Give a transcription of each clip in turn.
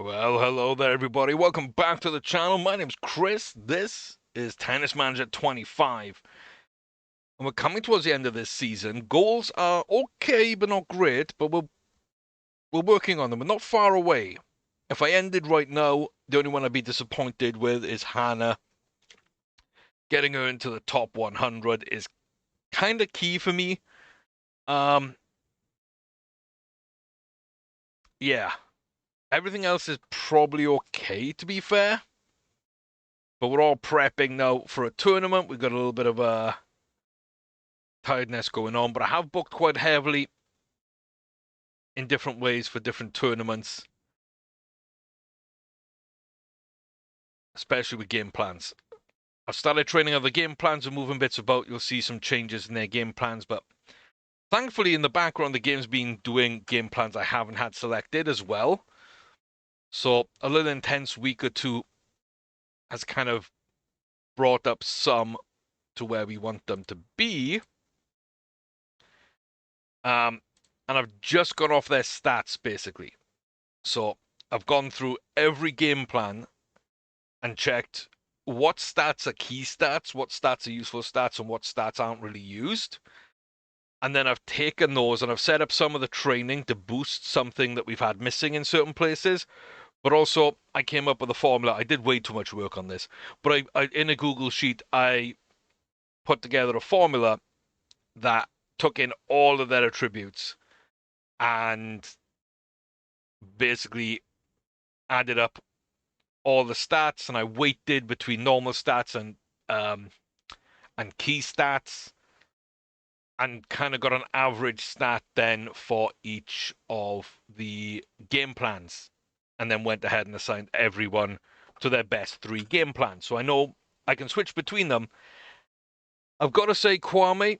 Well, hello there, everybody. Welcome back to the channel. My name's Chris. This is Tennis Manager 25. And we're coming towards the end of this season. Goals are okay, but not great, but we're working on them. We're not far away. If I ended right now, the only one I'd be disappointed with is Hannah. Getting her into the top 100 is kind of key for me. Yeah. Everything else is probably okay, to be fair. But we're all prepping now for a tournament. We've got a little bit of a tiredness going on, but I have booked quite heavily in different ways for different tournaments, especially with game plans. I've started training other game plans and moving bits about. You'll see some changes in their game plans, but thankfully in the background, the game's been doing game plans I haven't had selected as well. So a little intense week or two has kind of brought up some to where we want them to be. And I've just gone off their stats, basically. So I've gone through every game plan and checked what stats are key stats, what stats are useful stats, and what stats aren't really used. And then I've taken those and I've set up some of the training to boost something that we've had missing in certain places. But also, I came up with a formula. I did way too much work on this. But I in a Google Sheet, I put together a formula that took in all of their attributes and basically added up all the stats, and I weighted between normal stats and key stats, and kind of got an average stat then for each of the game plans, and then went ahead and assigned everyone to their best 3 game plans. So I know I can switch between them. I've got to say, Kwame,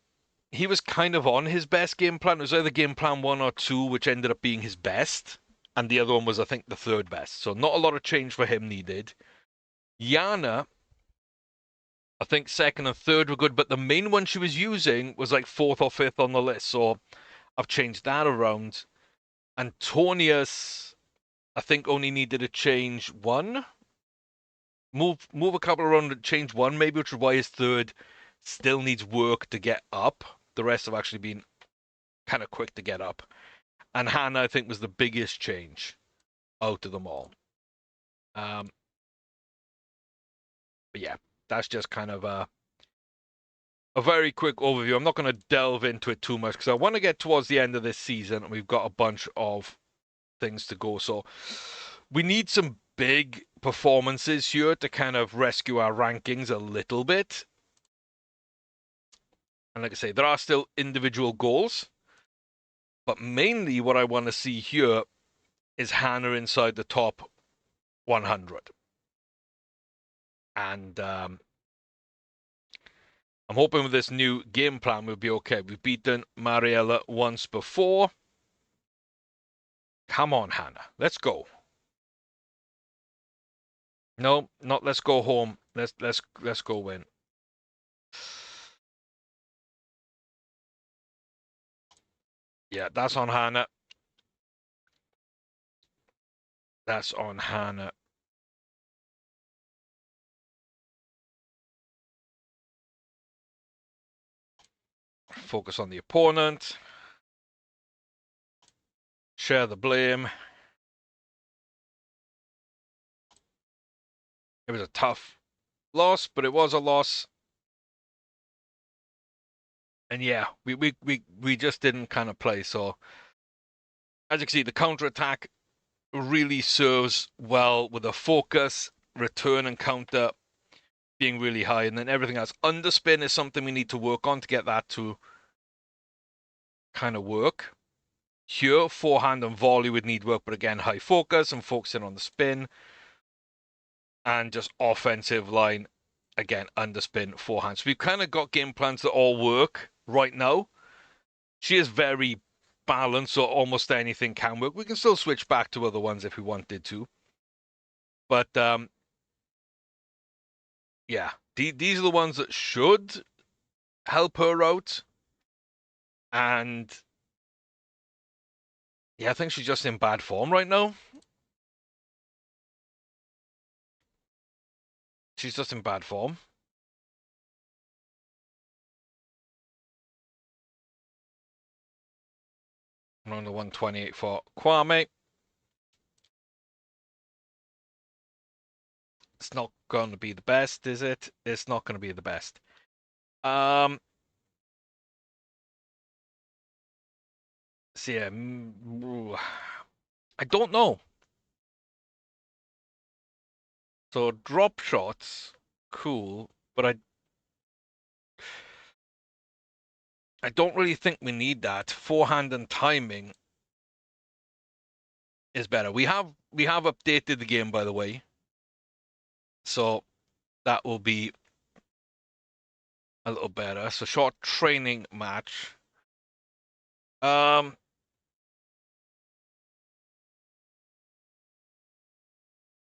he was kind of on his best game plan. It was either game plan 1 or 2, which ended up being his best, and the other one was, I think, the 3rd best. So not a lot of change for him needed. Yana, I think 2nd and 3rd were good, but the main one she was using was like 4th or 5th on the list. So I've changed that around. Antonius, I think, only needed to change 1. Move a couple around and change 1, maybe, which is why his 3rd still needs work to get up. The rest have actually been kind of quick to get up. And Hannah, I think, was the biggest change out of them all. But yeah, that's just kind of a very quick overview. I'm not going to delve into it too much because I want to get towards the end of this season and we've got a bunch of things to go. So we need some big performances here to kind of rescue our rankings a little bit. And like I say, there are still individual goals, but mainly what I want to see here is Hannah inside the top 100. And I'm hoping with this new game plan we'll be okay. We've beaten Mariella once before. Come on, Hannah. Let's go. No, not let's go home. Let's go win. Yeah, that's on Hannah. That's on Hannah. Focus on the opponent. Share the blame. It was a tough loss, but it was a loss. And yeah, we just didn't kind of play. So as you can see, the counter-attack really serves well with a focus, return and counter being really high, and then everything else. Underspin is something we need to work on to get that to kind of work. Here, forehand and volley would need work, but again, high focus and focusing on the spin. And just offensive line, again, underspin, forehand. So we've kind of got game plans that all work right now. She is very balanced, so almost anything can work. We can still switch back to other ones if we wanted to. But yeah, these are the ones that should help her out. And yeah, I think she's just in bad form right now. She's just in bad form. We're on the 128 for Kwame. It's not going to be the best, is it? It's not going to be the best. So yeah, I don't know. So drop shots, cool, but I don't really think we need that. Forehand and timing is better. We have updated the game, by the way, so that will be a little better. So short training match.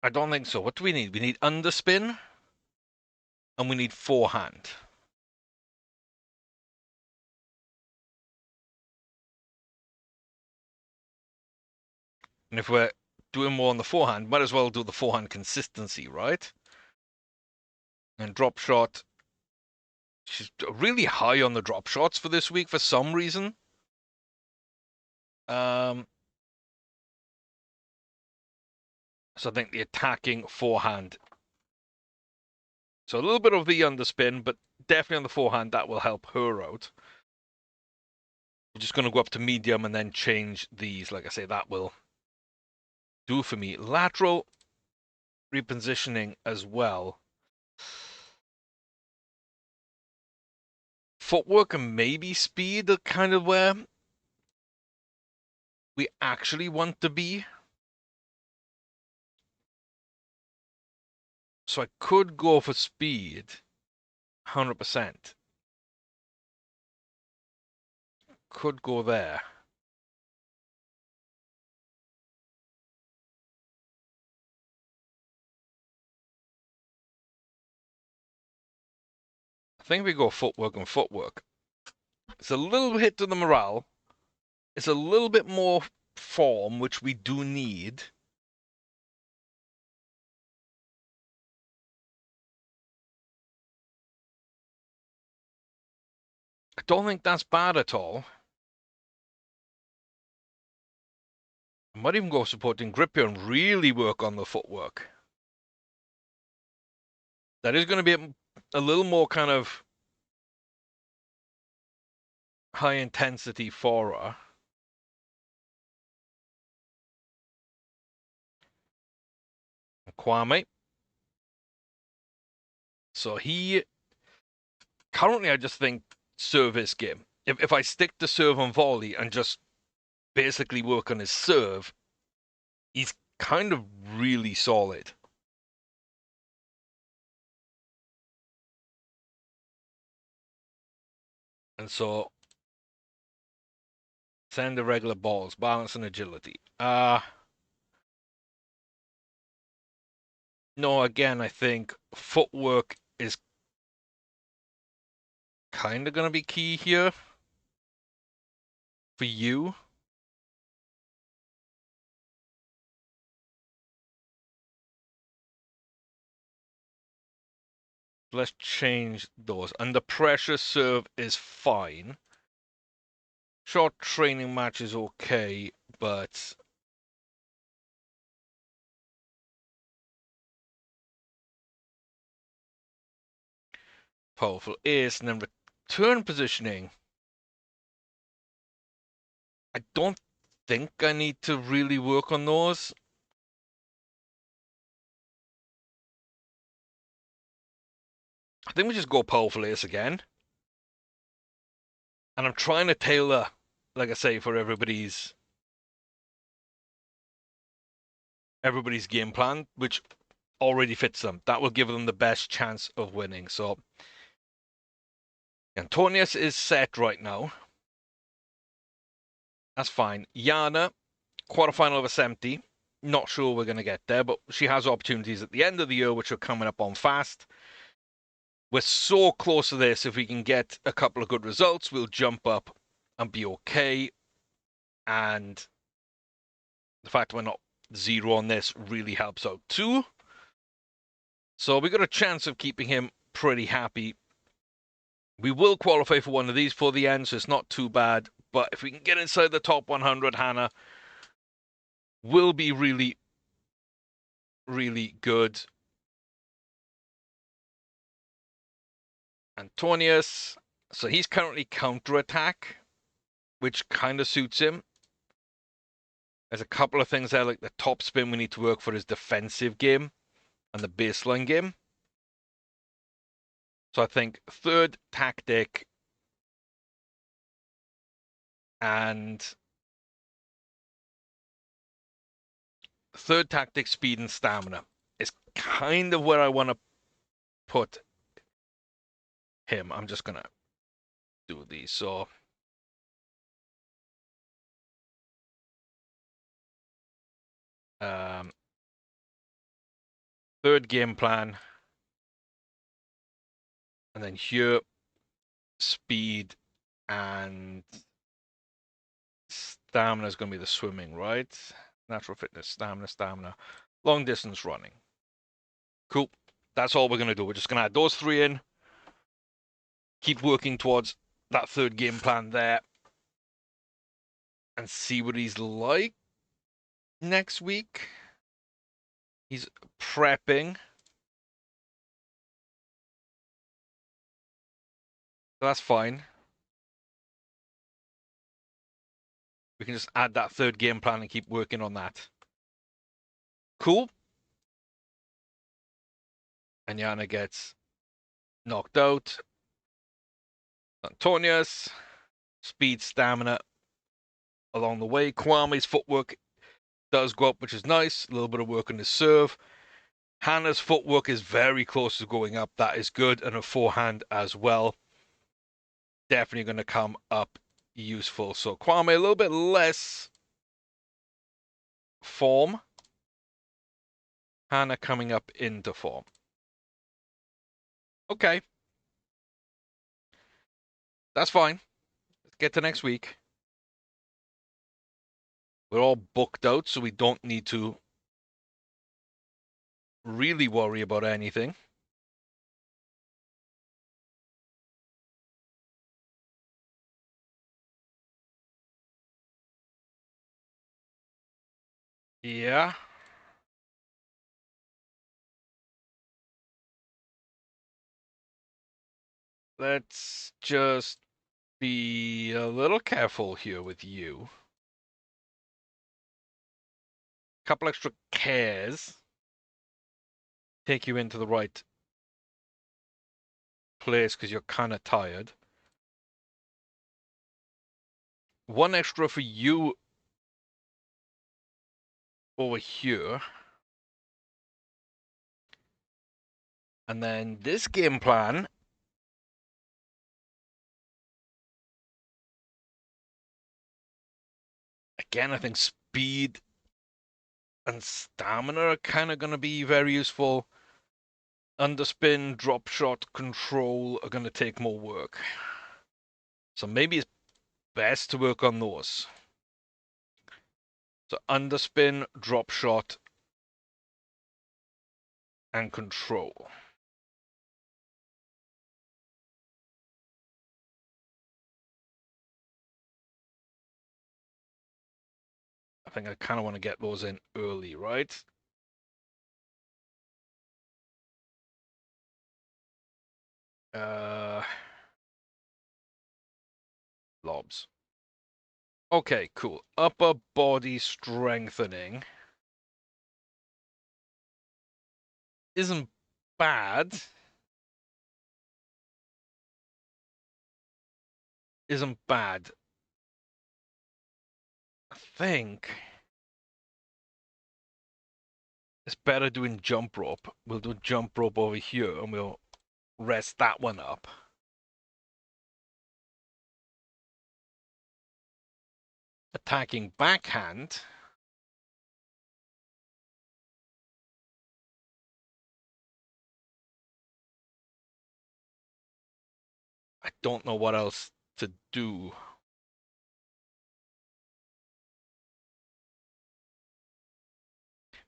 I don't think so. What do we need? We need underspin, and we need forehand. And if we're doing more on the forehand, might as well do the forehand consistency, right? And drop shot. She's really high on the drop shots for this week for some reason. So I think the attacking forehand. So a little bit of the underspin, but definitely on the forehand, that will help her out. I'm just going to go up to medium and then change these. Like I say, that will do for me. Lateral repositioning as well. Footwork and maybe speed are kind of where we actually want to be. So I could go for speed, 100%. Could go there. I think we go footwork and footwork. It's a little hit to the morale. It's a little bit more form, which we do need. I don't think that's bad at all. I might even go supporting grip here and really work on the footwork. That is going to be a little more kind of high intensity for her. Kwame. So he currently, I just think service game. If I stick to serve and volley and just basically work on his serve, he's kind of really solid. And so send the regular balls, balance and agility. No, again, I think footwork is kind of going to be key here for you. Let's change those. Under pressure serve is fine. Short training match is okay, but powerful ace and then return positioning. I don't think I need to really work on those. I think we just go powerful ace again. And I'm trying to tailor, like I say, for everybody's game plan, which already fits them. That will give them the best chance of winning. So Antonius is set right now. That's fine. Yana, quarterfinal of a 70. Not sure we're going to get there, but she has opportunities at the end of the year, which are coming up on fast. We're so close to this. If we can get a couple of good results, we'll jump up and be okay. And the fact we're not 0 on this really helps out too. So we got a chance of keeping him pretty happy. We will qualify for one of these for the end, so it's not too bad. But if we can get inside the top 100, Hannah will be really, really good. Antonius. So he's currently counter-attack, which kind of suits him. There's a couple of things there, like the top spin we need to work for his defensive game and the baseline game. So I think third tactic and speed and stamina is kind of where I want to put him. I'm just gonna do these. So third game plan, and then here speed and stamina is going to be the swimming, right? Natural fitness, stamina, long distance running. Cool. That's all we're going to do. We're just going to add those three in. Keep working towards that third game plan there. And see what he's like next week. He's prepping. So that's fine. We can just add that third game plan and keep working on that. Cool. And Yana gets knocked out. Antonius, speed, stamina along the way. Kwame's footwork does go up, which is nice. A little bit of work on his serve. Hannah's footwork is very close to going up. That is good. And her forehand as well. Definitely going to come up useful. So Kwame, a little bit less form. Hannah coming up into form. Okay. That's fine. Let's get to next week. We're all booked out, so we don't need to really worry about anything. Yeah. Let's just be a little careful here with you. Couple extra cares. Take you into the right place because you're kind of tired. One extra for you over here. And then this game plan. Again, I think speed and stamina are kind of going to be very useful. Underspin, drop shot, control are going to take more work. So maybe it's best to work on those. So underspin, drop shot, and control. I think I kind of want to get those in early, right? Lobs. Okay, cool. Upper body strengthening isn't bad. Isn't bad. I think it's better doing jump rope. We'll do jump rope over here and we'll rest that one up. Attacking backhand. I don't know what else to do.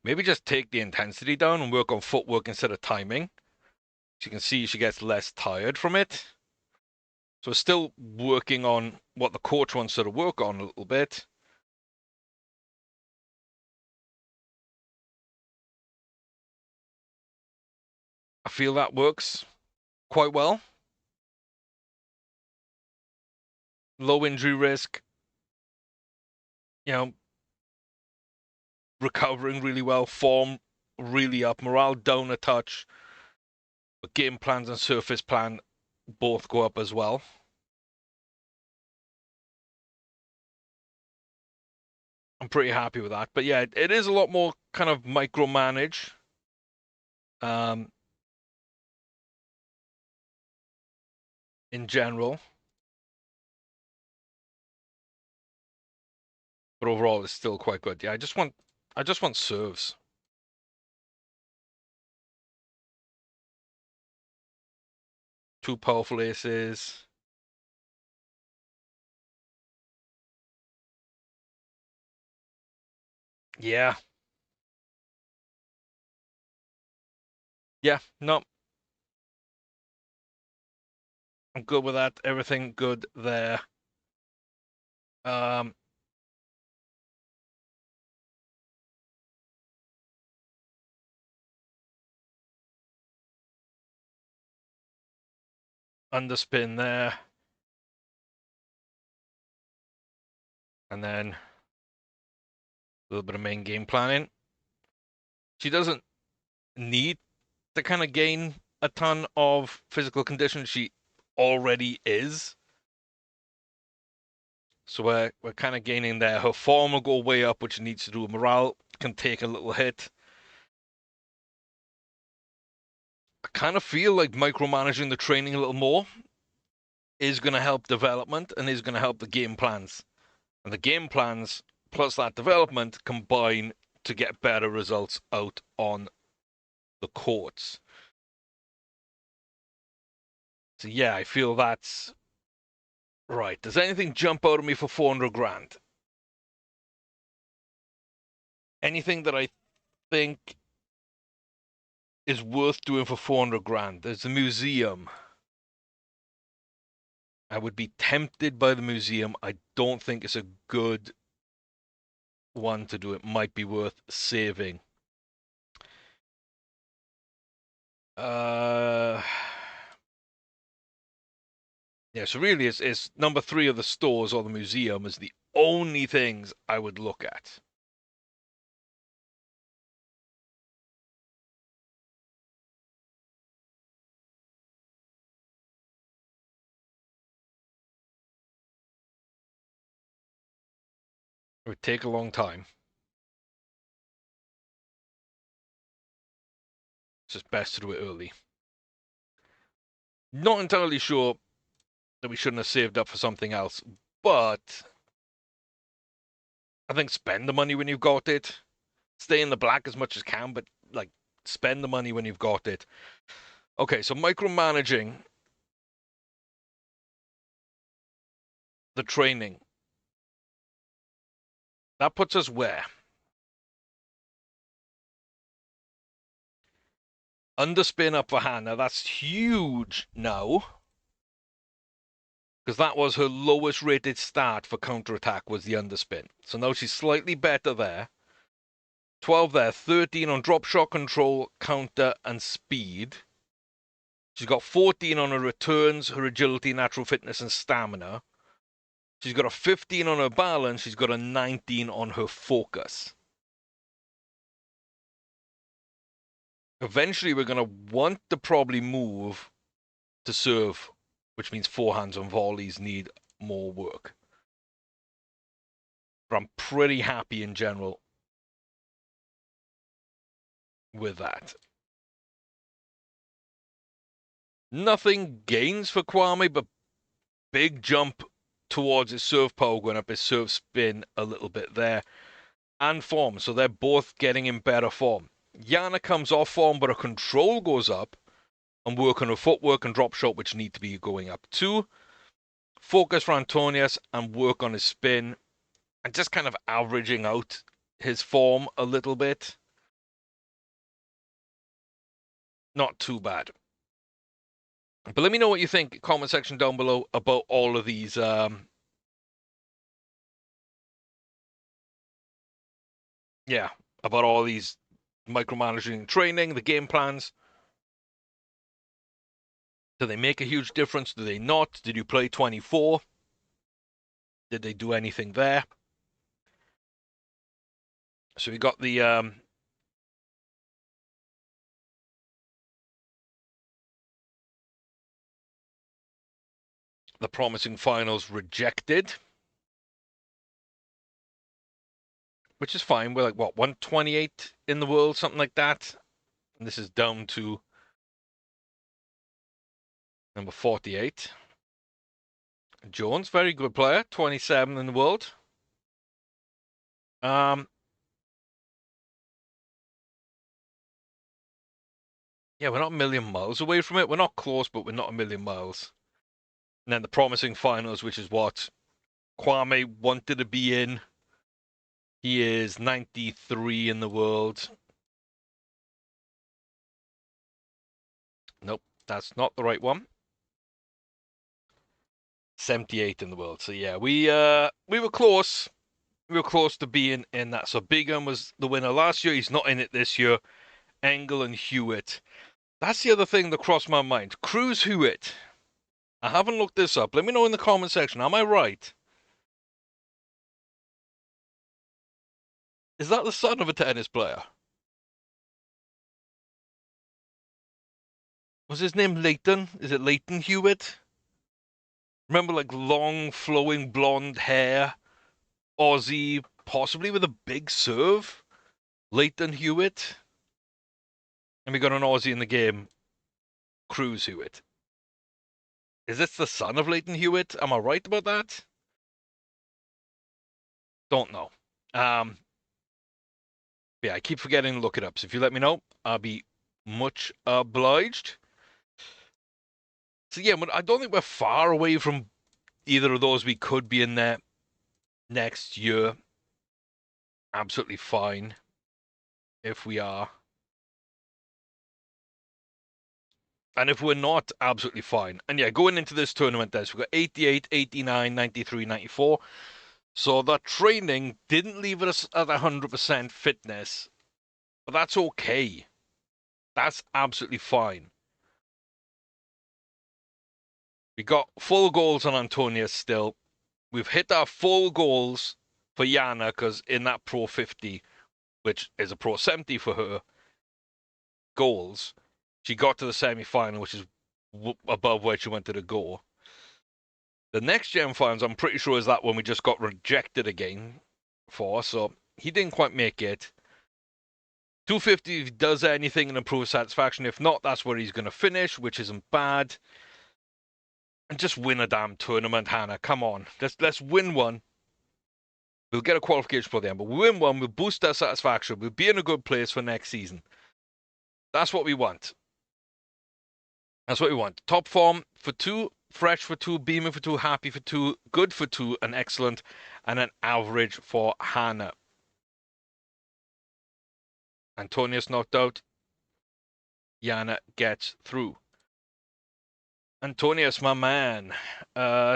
Maybe just take the intensity down and work on footwork instead of timing. So you can see she gets less tired from it. So still working on what the coach wants her to work on a little bit. I feel that works quite well. Low injury risk. You know, recovering really well. Form really up. Morale down a touch. But game plans and surface plan both go up as well. I'm pretty happy with that. But yeah, it is a lot more kind of micromanage. In general. But overall it's still quite good. Yeah, I just want serves. Two powerful aces. Yeah. Yeah, no. I'm good with that. Everything good there. Um Underspin there. And then a little bit of main game planning. She doesn't need to kind of gain a ton of physical condition. She already is. So we're kind of gaining there. Her form will go way up, which needs to do. Morale can take a little hit. I kind of feel like micromanaging the training a little more is going to help development and is going to help the game plans. And the game plans plus that development combine to get better results out on the courts. So yeah, I feel that's right. Does anything jump out at me for 400 grand? Anything that I think is worth doing for 400 grand? There's the museum. I would be tempted by the museum. I don't think it's a good one to do. It might be worth saving. Yeah, so really it's number 3 of the stores or the museum is the only things I would look at. It would take a long time. It's just best to do it early. Not entirely sure that we shouldn't have saved up for something else, but I think spend the money when you've got it. Stay in the black as much as can, but like spend the money when you've got it. Okay, so micromanaging the training. That puts us where? Underspin up for Hannah. That's huge now. Because that was her lowest rated start for counterattack was the underspin. So now she's slightly better there. 12 there, 13 on drop shot control, counter, and speed. She's got 14 on her returns, her agility, natural fitness, and stamina. She's got a 15 on her balance. She's got a 19 on her focus. Eventually, we're going to want to probably move to serve, which means forehands and volleys need more work. But I'm pretty happy in general with that. Nothing gains for Kwame, but big jump towards his serve power going up, his serve spin a little bit there. And form, so they're both getting in better form. Yana comes off form, but her control goes up, and work on her footwork and drop shot, which need to be going up too. Focus for Antonius and work on his spin, and just kind of averaging out his form a little bit. Not too bad. But let me know what you think. Comment section down below about all of these. Yeah, about all these micromanaging training, the game plans. Do they make a huge difference? Do they not? Did you play 24? Did they do anything there? So we got the promising finals rejected, which is fine. We're like, what, 128 in the world, something like that. And this is down to number 48. Jones, very good player, 27 in the world. Yeah, we're not a million miles away from it. We're not close, but we're not a million miles. And then the promising finals, which is what Kwame wanted to be in. He is 93 in the world. Nope, that's not the right one. 78 in the world. So yeah, we were close. We were close to being in that. So Bigham was the winner last year. He's not in it this year. Engel and Hewitt. That's the other thing that crossed my mind. Cruz Hewitt. I haven't looked this up. Let me know in the comment section. Am I right? Is that the son of a tennis player? Was his name Leighton? Is it Leighton Hewitt? Remember, like long, flowing blonde hair, Aussie, possibly with a big serve? Leighton Hewitt? And we got an Aussie in the game, Cruz Hewitt. Is this the son of Leighton Hewitt? Am I right about that? Don't know. Yeah, I keep forgetting to look it up. So if you let me know, I'll be much obliged. So yeah, I don't think we're far away from either of those. We could be in there next year. Absolutely fine if we are. And if we're not, absolutely fine. And yeah, going into this tournament, we've got 88, 89, 93, 94. So that training didn't leave us at 100% fitness, but that's okay. That's absolutely fine. We got full goals on Antonia still. We've hit our full goals for Yana because in that Pro 50, which is a Pro 70 for her, goals, she got to the semi-final, which is above where she wanted to go. The next gen finals, I'm pretty sure, is that one we just got rejected again for, so he didn't quite make it. 250 if he does anything and improve satisfaction. If not, that's where he's going to finish, which isn't bad. And just win a damn tournament, Hannah. Come on. Let's win one. We'll get a qualification for them, but we win one, we'll boost our satisfaction. We'll be in a good place for next season. That's what we want. That's what we want. Top form for 2, fresh for 2, beaming for 2, happy for 2, good for 2, and excellent, and an average for Hannah. Antonius knocked out. Yana gets through. Antonius, my man.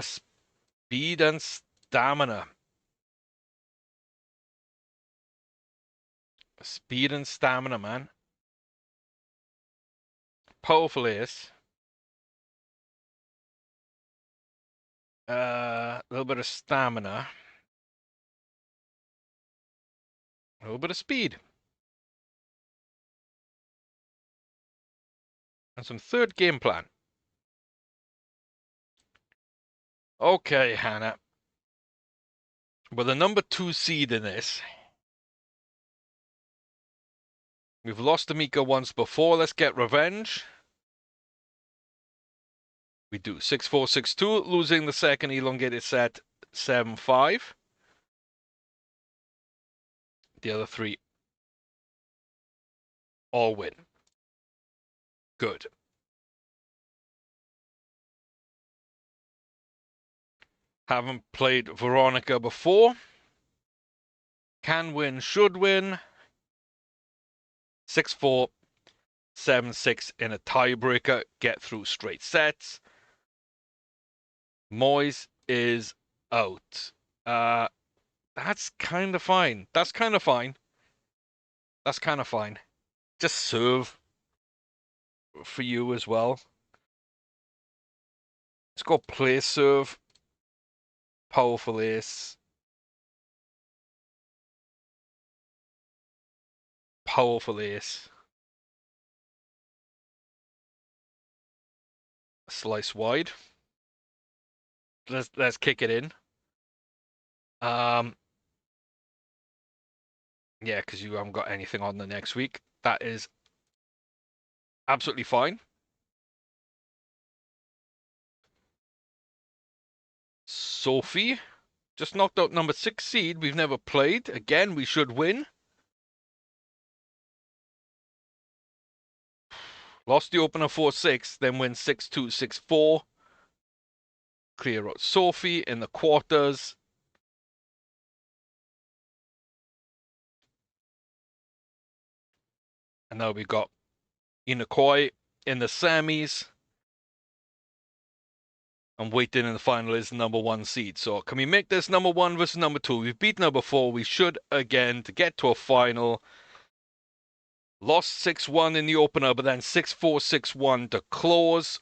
Speed and stamina. Speed and stamina, man. Powerful ace. A little bit of stamina. A little bit of speed. And some third game plan. Okay, Hannah. We're the number 2 seed in this. We've lost to Mika once before. Let's get revenge. We do. 6-4, 6-2. Losing the second elongated set 7-5. The other 3 all win. Good. Haven't played Veronica before. Can win, should win. 6-4, 7-6 in a tiebreaker, get through straight sets. Moyes is out. That's kind of fine. That's kind of fine. That's kind of fine. Just serve for you as well. Let's go play serve. Powerful ace. Powerful ace. Slice wide. Let's kick it in. Yeah, because you haven't got anything on the next week. That is absolutely fine. Sophie just knocked out number 6 seed. We've never played. Again, we should win. Lost the opener 4-6, then win 6-2, 6-4. Clear out Sophie in the quarters. And now we got Inokoi in the semis. And waiting in the final is the number 1 seed. So can we make this number 1 versus number 2? We've beat number 4. We should again to get to a final. Lost 6-1 in the opener, but then 6-4, 6-1 to close.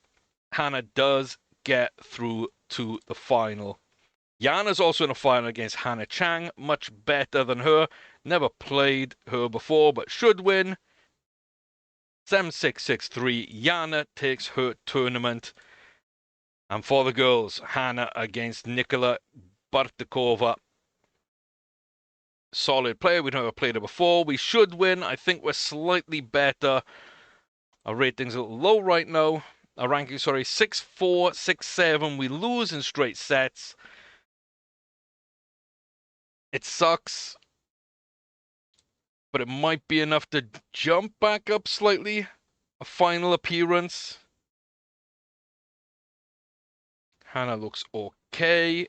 Hannah does get through to the final. Yana's also in a final against Hannah Chang. Much better than her. Never played her before, but should win. 7-6, 6-3. Yana takes her tournament. And for the girls, Hannah against Nikola Bartikova. Solid player. We've never played her before. We should win. I think we're slightly better. Our rating's a little low right now. Our ranking, sorry, 6-4, 6-7. We lose in straight sets. It sucks. But it might be enough to jump back up slightly. A final appearance. Hannah looks okay.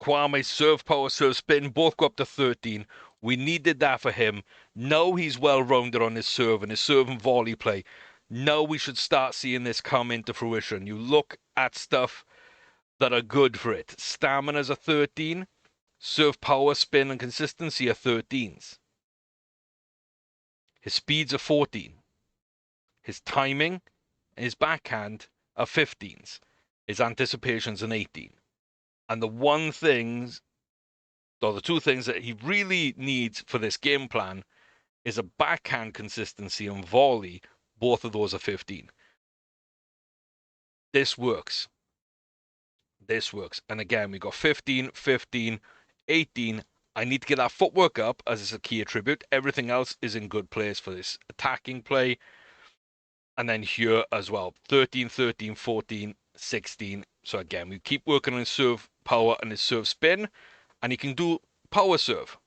Kwame, serve power, serve spin, both go up to 13. We needed that for him. Now he's well-rounded on his serve and his serve and volley play. Now we should start seeing this come into fruition. You look at stuff that are good for it. Stamina's a 13. Serve power, spin, and consistency are 13s. His speed's a 14. His timing and his backhand are 15s. His anticipation's an 18. And the two things that he really needs for this game plan is a backhand consistency and volley. Both of those are 15. This works. This works. And again, we got 15, 15, 18. I need to get that footwork up as it's a key attribute. Everything else is in good place for this attacking play. And then here as well, 13, 13, 14, 16. So again, we keep working on his serve power and his serve spin. And he can do power serve.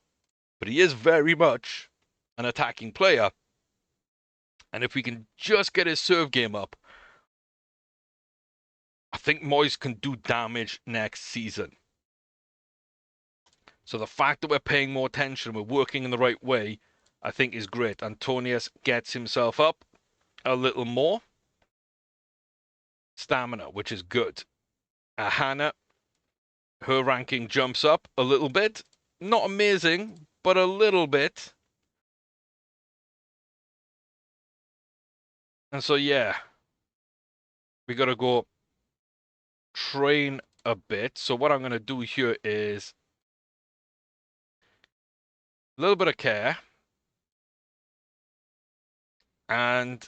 But he is very much an attacking player. And if we can just get his serve game up, I think Moyes can do damage next season. So the fact that we're paying more attention, we're working in the right way, I think is great. Antonius gets himself up a little more. Stamina, which is good. Hannah, her ranking jumps up a little bit. Not amazing, but a little bit. And so, yeah, we got to go train a bit. So what I'm going to do here is a little bit of care. And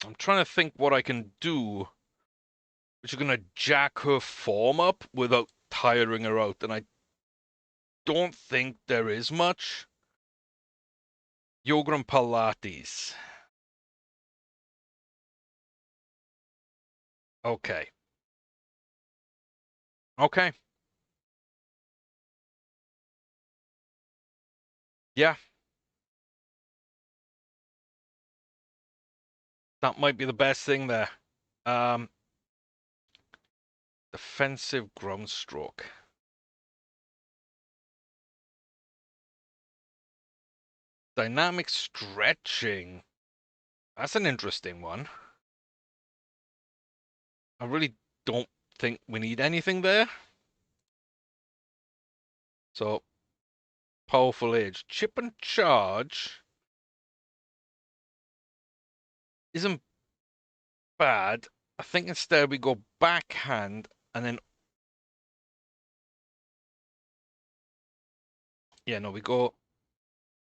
I'm trying to think what I can do, which is going to jack her form up without tiring her out. And I don't think there is much. Yoga and Pilates. Okay. Okay. Yeah. That might be the best thing there. Defensive ground stroke. Dynamic stretching. That's an interesting one. I really don't think we need anything there. So, powerful edge. Chip and charge isn't bad. I think instead we go backhand and then... Yeah, no, we go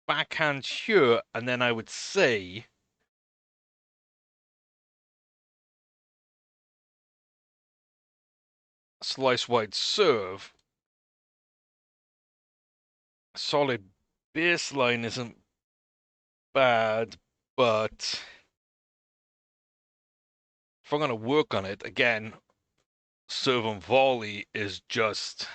backhand here, and then I would say... Slice wide serve. Solid baseline isn't bad, but if I'm going to work on it, again, serve and volley is just...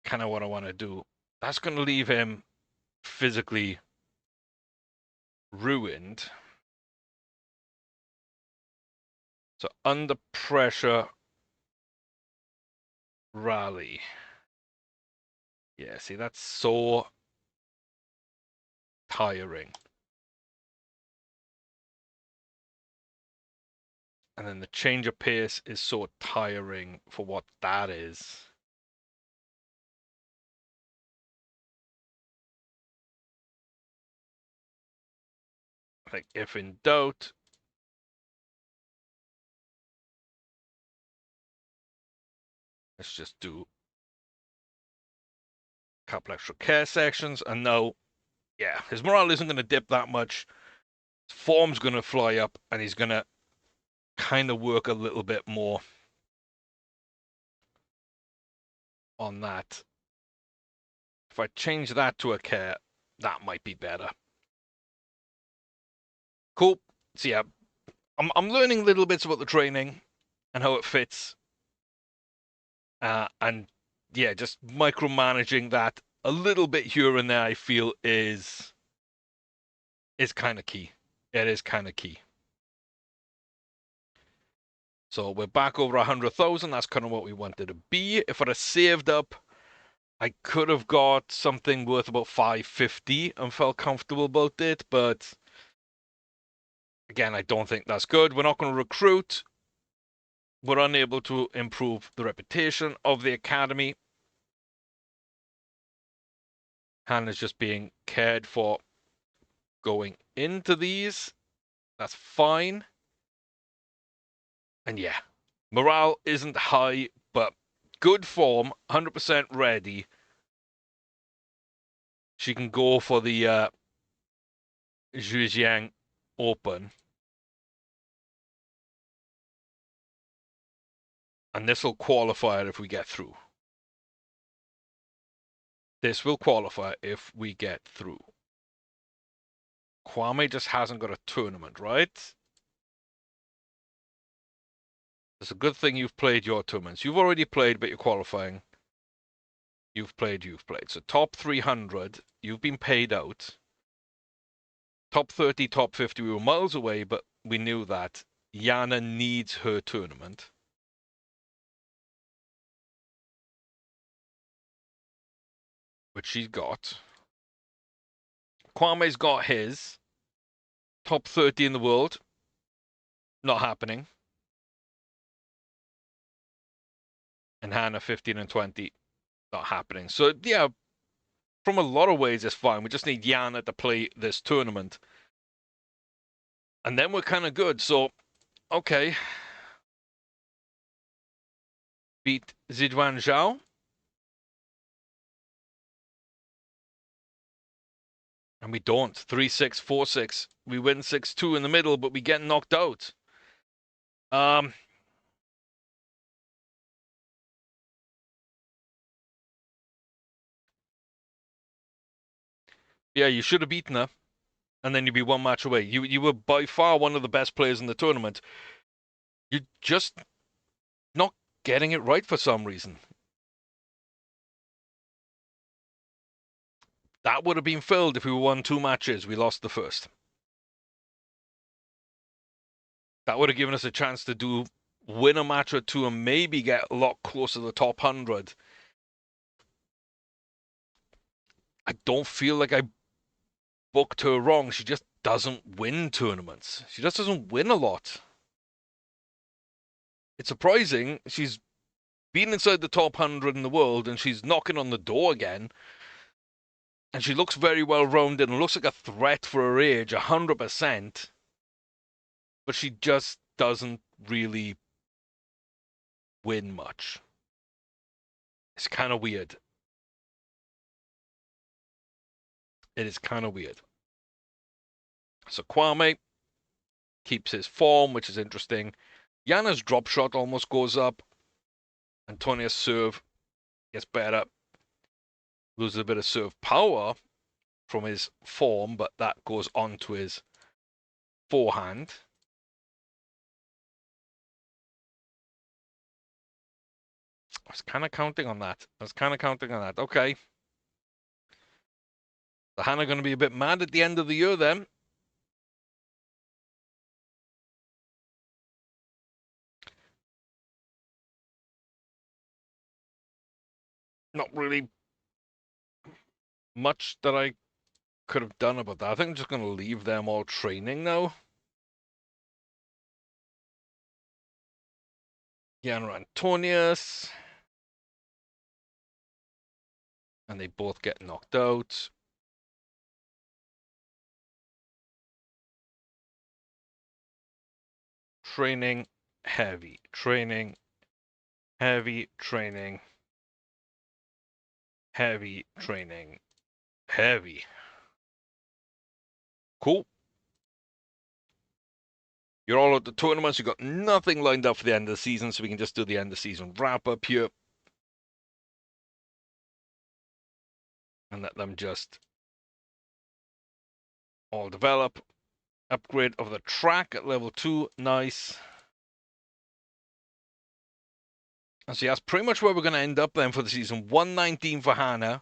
kind of what I want to do. That's going to leave him physically ruined. So under pressure, rally. Yeah, see, that's so tiring. And then the change of pace is so tiring for what that is. I think if in doubt, let's just do a couple extra care sections. And no, yeah, his morale isn't going to dip that much. His form's going to fly up, and he's going to kind of work a little bit more on that. If I change that to a care, that might be better. Cool. So yeah, I'm learning little bits about the training and how it fits. And yeah, just micromanaging that a little bit here and there, I feel is kind of key. It is kind of key. So we're back over 100,000. That's kind of what we wanted to be. If I'd have saved up, I could have got something worth about 550 and felt comfortable about it. But again, I don't think that's good. We're not going to recruit. We're unable to improve the reputation of the academy. Han is just being cared for going into these. That's fine. And yeah, morale isn't high, but good form, 100% ready. She can go for the Zhejiang Open. And this will qualify it if we get through. This will qualify if we get through. Kwame just hasn't got a tournament, right? It's a good thing you've played your tournaments. You've already played, but you're qualifying. You've played. So top 300, you've been paid out. Top 30, top 50, we were miles away, but we knew that. Yana needs her tournament. Which she's got. Kwame's got his. Top 30 in the world. Not happening. And Hannah 15 and 20. Not happening. So, yeah, from a lot of ways, it's fine. We just need Yana to play this tournament. And then we're kind of good. So, okay. Beat Zidwan Zhao. And we don't. 3-6, 4-6. We win 6-2 in the middle, but we get knocked out. Yeah, you should have beaten her. And then you'd be one match away. You were by far one of the best players in the tournament. You're just not getting it right for some reason. That would have been filled if we won 2 matches. We lost the first. That would have given us a chance to win a match or 2 and maybe get a lot closer to the top 100. I don't feel like I booked her wrong. She just doesn't win tournaments. She just doesn't win a lot. It's surprising. She's been inside the top 100 in the world, and she's knocking on the door again. And she looks very well rounded and looks like a threat for her age, 100%. But she just doesn't really win much. It's kind of weird. It is kind of weird. So Kwame keeps his form, which is interesting. Yana's drop shot almost goes up. Antonia's serve gets better. Loses a bit of serve power from his form, but that goes on to his forehand. I was kind of counting on that. Okay. The Hannah going to be a bit mad at the end of the year then. Not really much that I could have done about that. I think I'm just going to leave them all training now. Yana Antonius. And they both get knocked out. Training, heavy. Training, heavy. Training, heavy. Training, heavy. Cool. You're all at the tournaments. You've got nothing lined up for the end of the season, so we can just do the end of season wrap up here. And let them just all develop. Upgrade of the track at level 2. Nice. And so that's pretty much where we're going to end up then for the season. 119 for Hannah,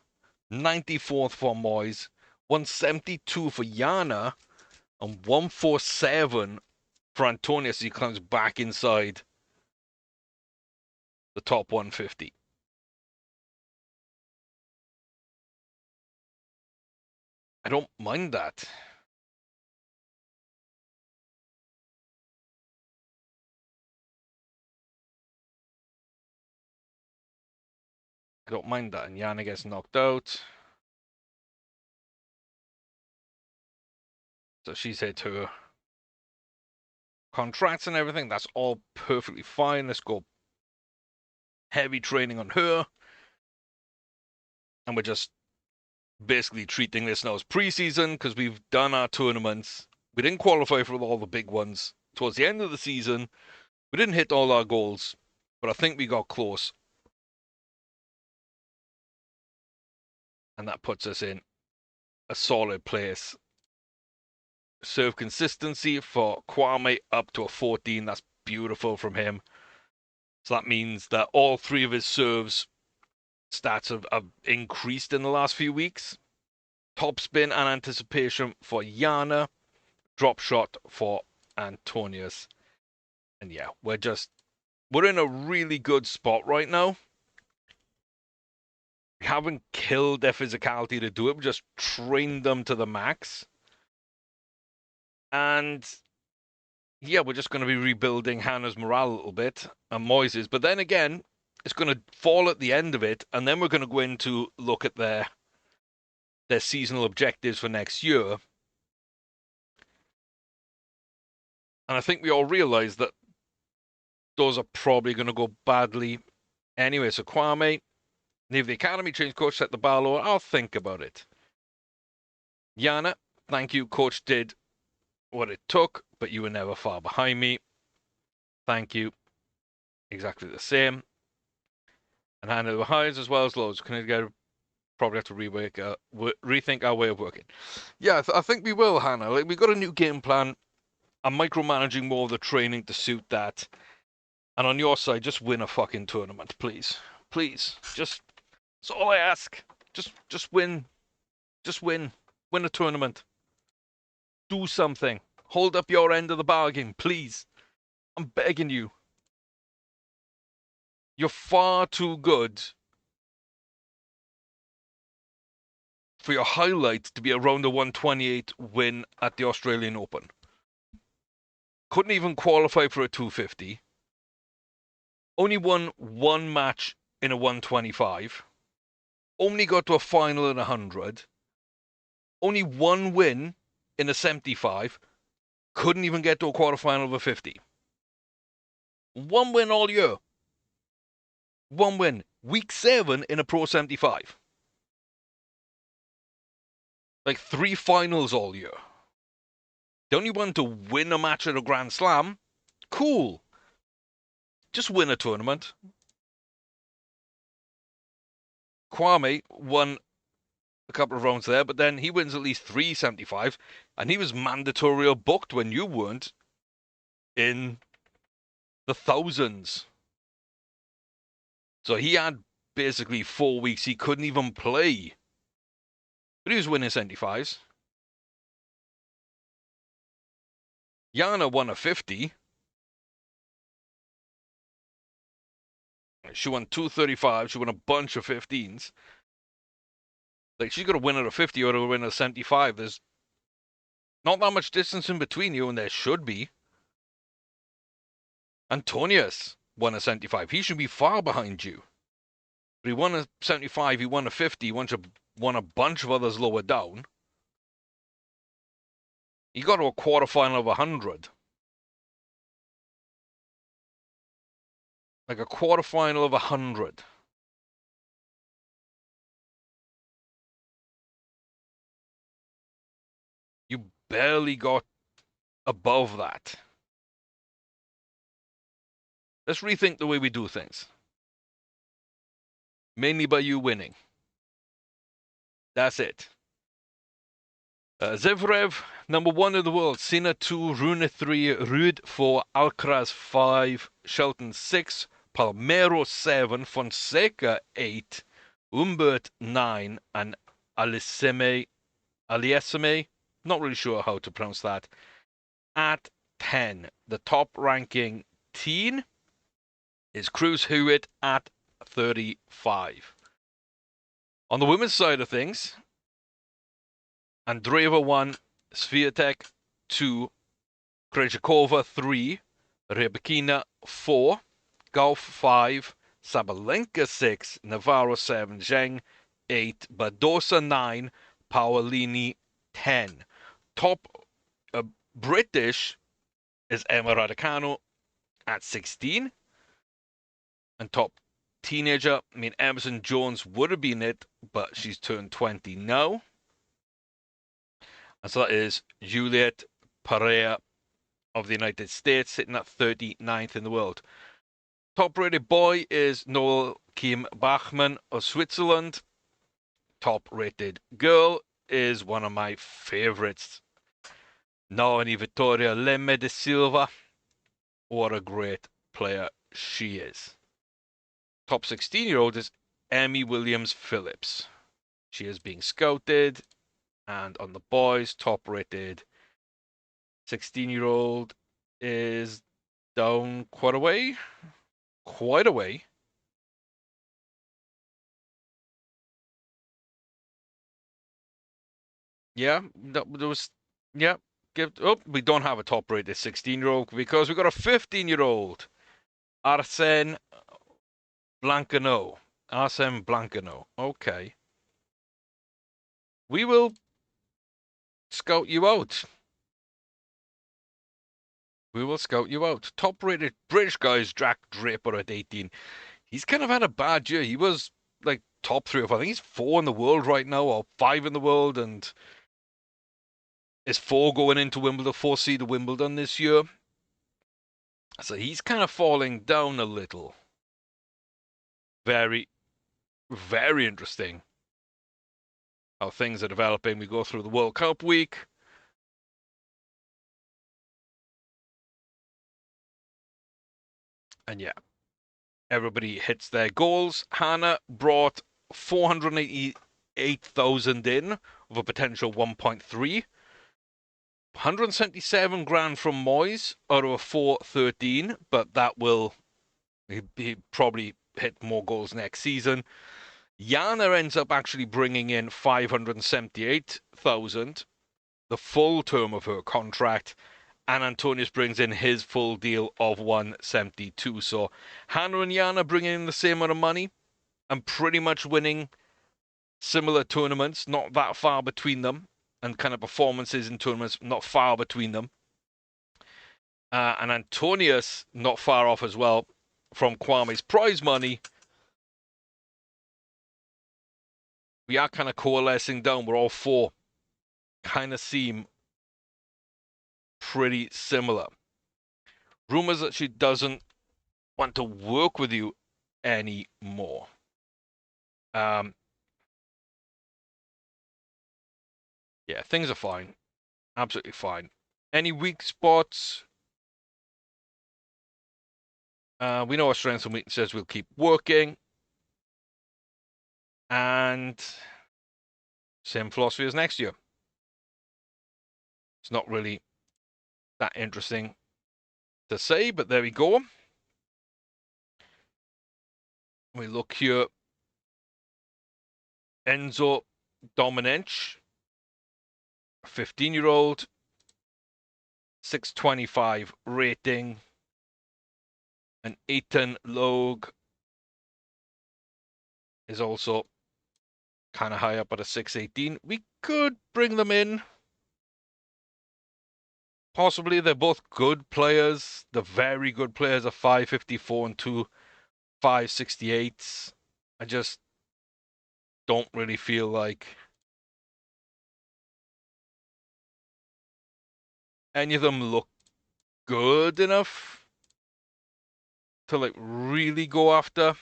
94th for Moyes, 172 for Yana, and 147 for Antonius as he comes back inside the top 150. I don't mind that. I don't mind that. And Yana gets knocked out. So she's hit her contracts and everything. That's all perfectly fine. Let's go heavy training on her. And we're just basically treating this now as preseason because we've done our tournaments. We didn't qualify for all the big ones. Towards the end of the season, we didn't hit all our goals, but I think we got close. And that puts us in a solid place. Serve consistency for Kwame up to a 14. That's beautiful from him. So that means that all 3 of his serves stats have increased in the last few weeks. Top spin and anticipation for Yana. Drop shot for Antonius. And yeah, we're in a really good spot right now. We haven't killed their physicality to do it. We just trained them to the max. And yeah, we're just going to be rebuilding Hannah's morale a little bit and Moises. But then again, it's going to fall at the end of it. And then we're going to go in to look at their seasonal objectives for next year. And I think we all realize that those are probably going to go badly anyway. So Kwame, leave the academy, change coach, set the bar lower. I'll think about it. Yana, thank you. Coach did what it took, but you were never far behind me. Thank you. Exactly the same. And handle the highs as well as lows. Can I get probably have to rethink our way of working. Yeah, I think we will, Hannah. Like, we got a new game plan. I'm micromanaging more of the training to suit that. And on your side, just win a fucking tournament, please. Please. That's all I ask. Just win. Just win. Win a tournament. Do something. Hold up your end of the bargain, please. I'm begging you. You're far too good for your highlight to be around a 128 win at the Australian Open. Couldn't even qualify for a 250. Only won one match in a 125. Only got to a final in 100. Only one win in a 75. Couldn't even get to a quarterfinal of a 50. One win all year. One win. Week 7 in a Pro 75. Like 3 finals all year. The only one to win a match at a Grand Slam. Cool. Just win a tournament. Kwame won a couple of rounds there, but then he wins at least 3 75, and he was mandatory or booked when you weren't in the thousands. So he had basically 4 weeks he couldn't even play. But he was winning 75s. Yana won a 50. She won 235. She won a bunch of 15s. Like, she's got to win at a 50 or to win at a 75. There's not that much distance in between you, and there should be. Antonius won a 75. He should be far behind you. But he won a 75, he won a 50, he won a bunch of others lower down. He got to a quarterfinal of 100. Like a quarterfinal of 100. You barely got above that. Let's rethink the way we do things. Mainly by you winning. That's it. Zverev, number 1 in the world. Sinner 2, Rune 3, Ruud 4, Alcaraz 5, Shelton 6, Palmero 7, Fonseca 8, Humbert 9, and Aliassime, not really sure how to pronounce that, at 10. The top ranking teen is Cruz Hewitt at 35. On the women's side of things, Andreeva 1, Swiatek 2, Krejcikova 3, Rybakina 4, Gauff 5, Sabalenka 6, Navarro 7, Zheng 8, Badosa 9, Paolini 10. Top British is Emma Raducanu at 16. And top teenager, I mean, Emerson Jones would have been it, but she's turned 20 now. And so that is Juliet Pereira of the United States, sitting at 39th in the world. Top-rated boy is Noel Kim Bachmann of Switzerland. Top-rated girl is one of my favorites, Naomi Vittoria Lemme de Silva. What a great player she is. Top 16-year-old is Emmy Williams-Phillips. She is being scouted. And on the boys, top-rated 16-year-old is down quite a way. Quite a way. Yeah, there was. Yeah, we don't have a top-rated 16-year-old because we got a 15-year-old, Arsène Blancano. Arsène Blancano. Okay. We will scout you out. We will scout you out. Top-rated British guy is Jack Draper at 18. He's kind of had a bad year. He was like top 3 or 4. I think he's 4 in the world right now, or 5 in the world, and is 4 going into Wimbledon, 4 seed Wimbledon this year. So he's kind of falling down a little. Very, very interesting how things are developing. We go through the World Cup week. And yeah, everybody hits their goals. Hannah brought 488,000 in of a potential 1.3. 177 grand from Moyes out of a 413, but that will he probably hit more goals next season. Yana ends up actually bringing in 578,000, the full term of her contract, and Antonius brings in his full deal of 172. So Hannah and Yana bringing in the same amount of money and pretty much winning similar tournaments, not that far between them, and kind of performances in tournaments not far between them. And Antonius not far off as well from Kwame's prize money. We are kind of coalescing down. We're all four kind of seem pretty similar. Rumors that she doesn't want to work with you anymore. Yeah, things are fine. Absolutely fine. Any weak spots? We know our strengths and weaknesses. We'll keep working. And same philosophy as next year. It's not really that interesting to say, but there we go. We look here. Enzo Domenech, 15-year-old, 625 rating. And Ethan Logue is also kind of high up at a 618. We could bring them in. Possibly. They're both good players. They're very good players of 554 and 2 568s. I just don't really feel like any of them look good enough to like really go after.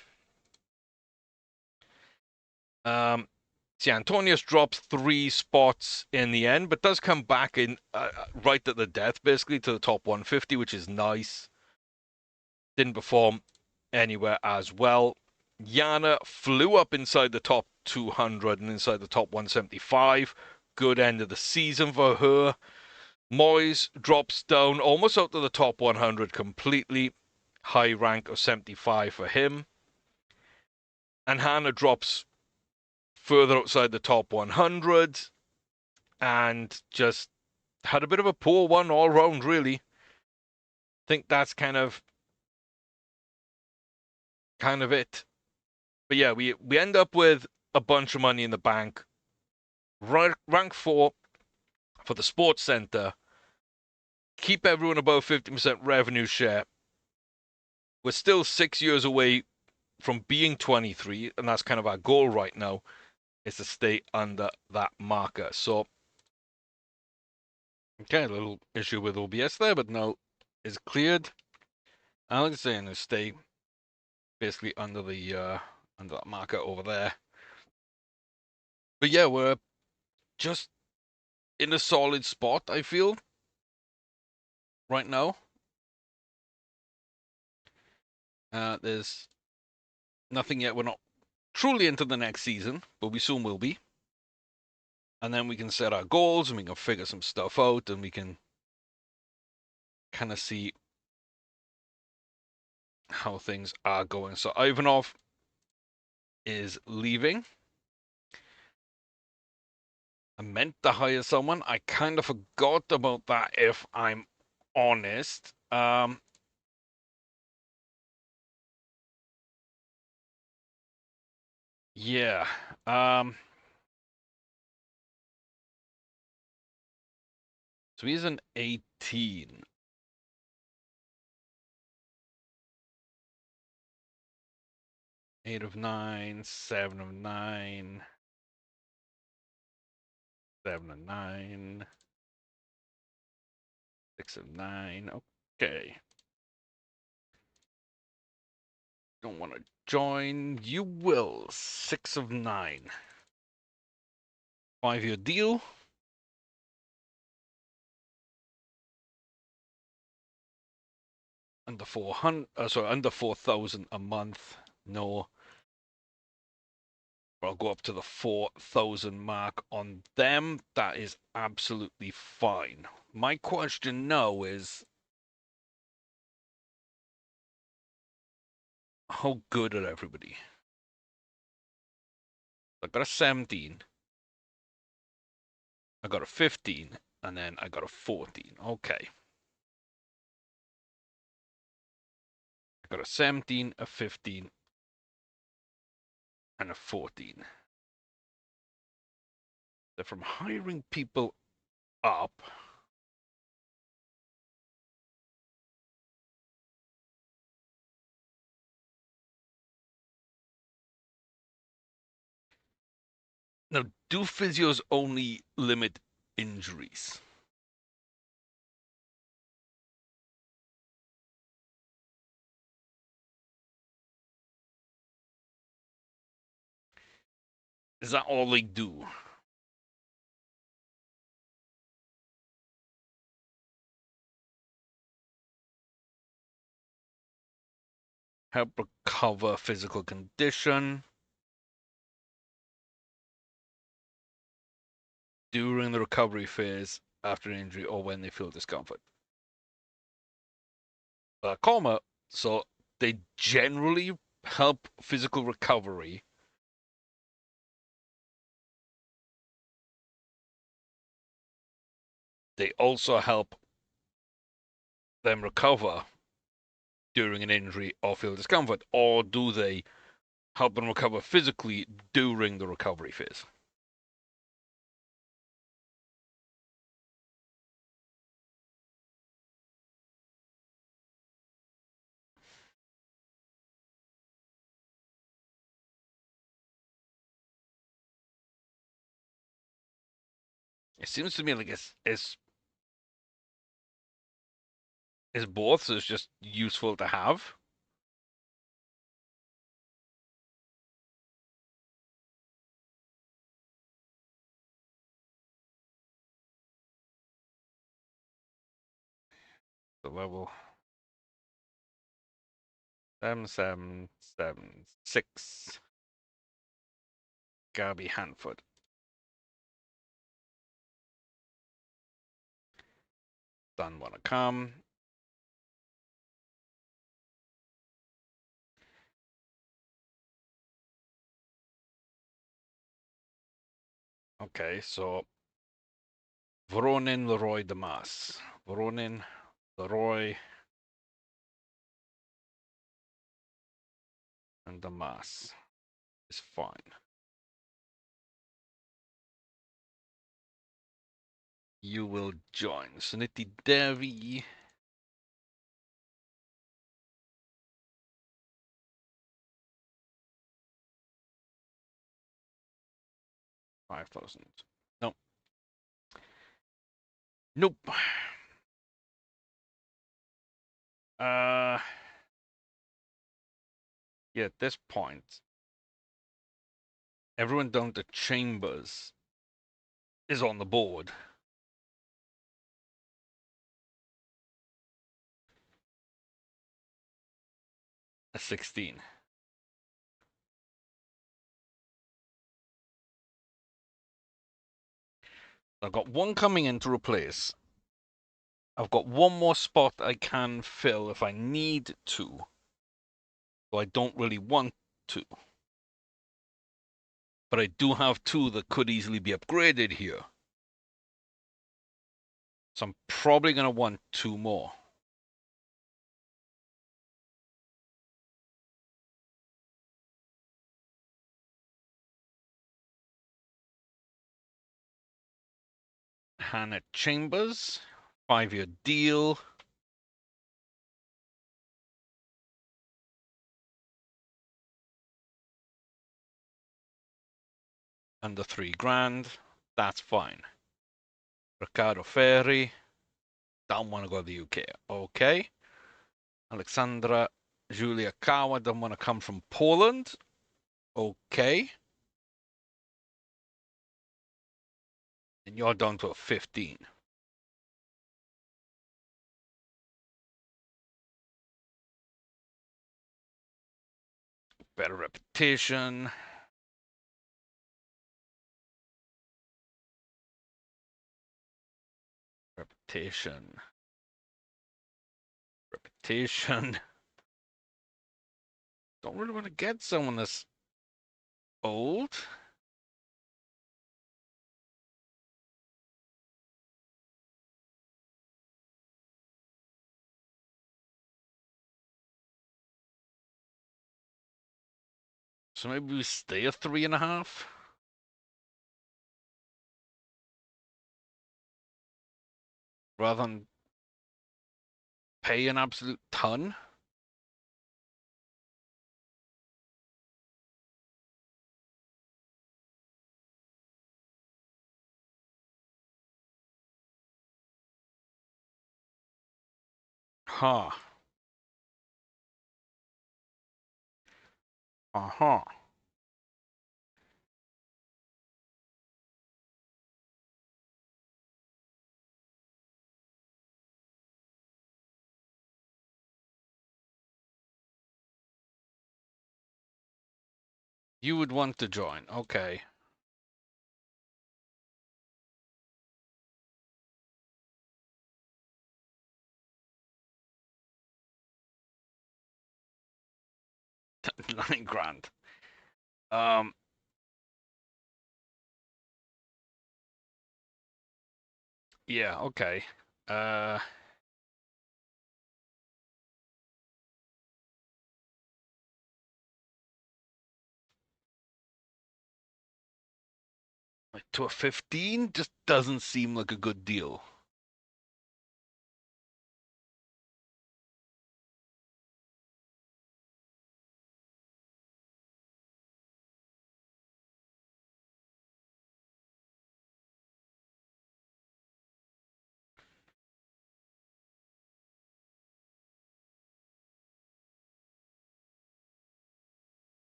See, Antonius drops 3 spots in the end, but does come back in right at the death, basically, to the top 150, which is nice. Didn't perform anywhere as well. Yana flew up inside the top 200 and inside the top 175. Good end of the season for her. Moyes drops down almost out to the top 100 completely. High rank of 75 for him. And Hannah drops further outside the top 100 and just had a bit of a poor one all round, really. Think that's kind of it. But yeah, we end up with a bunch of money in the bank. Rank 4 for the sports center. Keep everyone above 50% revenue share. We're still 6 years away from being 23, and that's kind of our goal right now, is to stay under that marker. So, okay, a little issue with OBS there, but now is cleared. And like I say, and stay basically under that marker over there. But yeah, we're just in a solid spot, I feel, right now. There's nothing yet. We're not truly into the next season, but we soon will be. And then we can set our goals and we can figure some stuff out and we can kind of see how things are going. So Ivanov is leaving. I meant to hire someone. I kind of forgot about that, if I'm honest. Yeah. So he's an 18. Eight of 9, 7 of 9, 7 of 9, 6 of 9. Okay. Don't want to join. You will. 6 of 9. 5-year deal. Under 400. Under 4,000 a month. No. I'll go up to the 4,000 mark on them. That is absolutely fine. My question now is, how good are everybody? got a 17. I got a 15. And then I got a 14. Okay. I got a 17, a 15, and a 14. So from hiring people up, now do physios only limit injuries? Is that all they do? Help recover physical condition during the recovery phase after injury or when they feel discomfort. Coma, so they generally help physical recovery. They also help them recover during an injury or feel discomfort, or do they help them recover physically during the recovery phase? It seems to me like it's both, so it's just useful to have. The level 7776. Gabby Hanford. Don't wanna come. Okay, so Voronin Leroy Damas. Voronin Leroy and Damas is fine. You will join. Suniti Devi. 5,000. Nope. Nope. Yeah, at this point, everyone down to Chambers is on the board. A 16. I've got one coming in to replace. I've got one more spot I can fill if I need to. So I don't really want to. But I do have two that could easily be upgraded here. So I'm probably going to want two more. Hannah Chambers, 5-year deal. Under $3,000. That's fine. Riccardo Ferri. Don't want to go to the UK. Okay. Alexandra Julia Kawa. Don't want to come from Poland. Okay. And you're down to a 15. Better reputation. Reputation. Reputation. Don't really want to get someone that's old. So maybe we stay at 3.5? Rather than pay an absolute ton? Huh. Uh-huh. You would want to join. Okay. $9 grand. Um, yeah, okay. Uh, like to a 15 just doesn't seem like a good deal.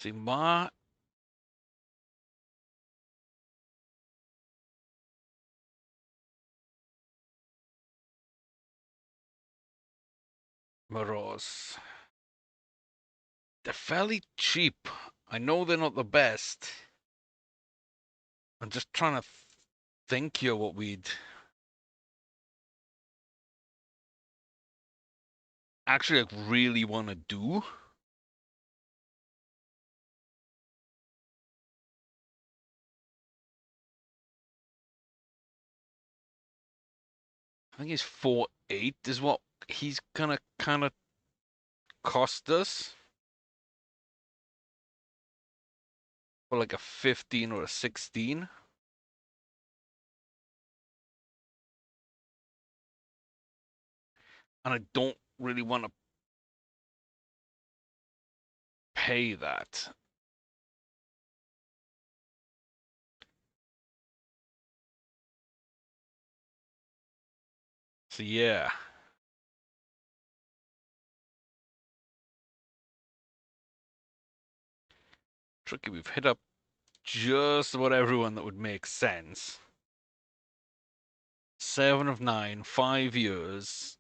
See, Morose. They're fairly cheap. I know they're not the best. I'm just trying to think here what we'd actually like, really want to do. I think he's 4.8 is what he's gonna kind of cost us for like a 15 or a 16. And I don't really want to pay that. So yeah. Tricky, we've hit up just about everyone that would make sense. 7 of 9, 5 years.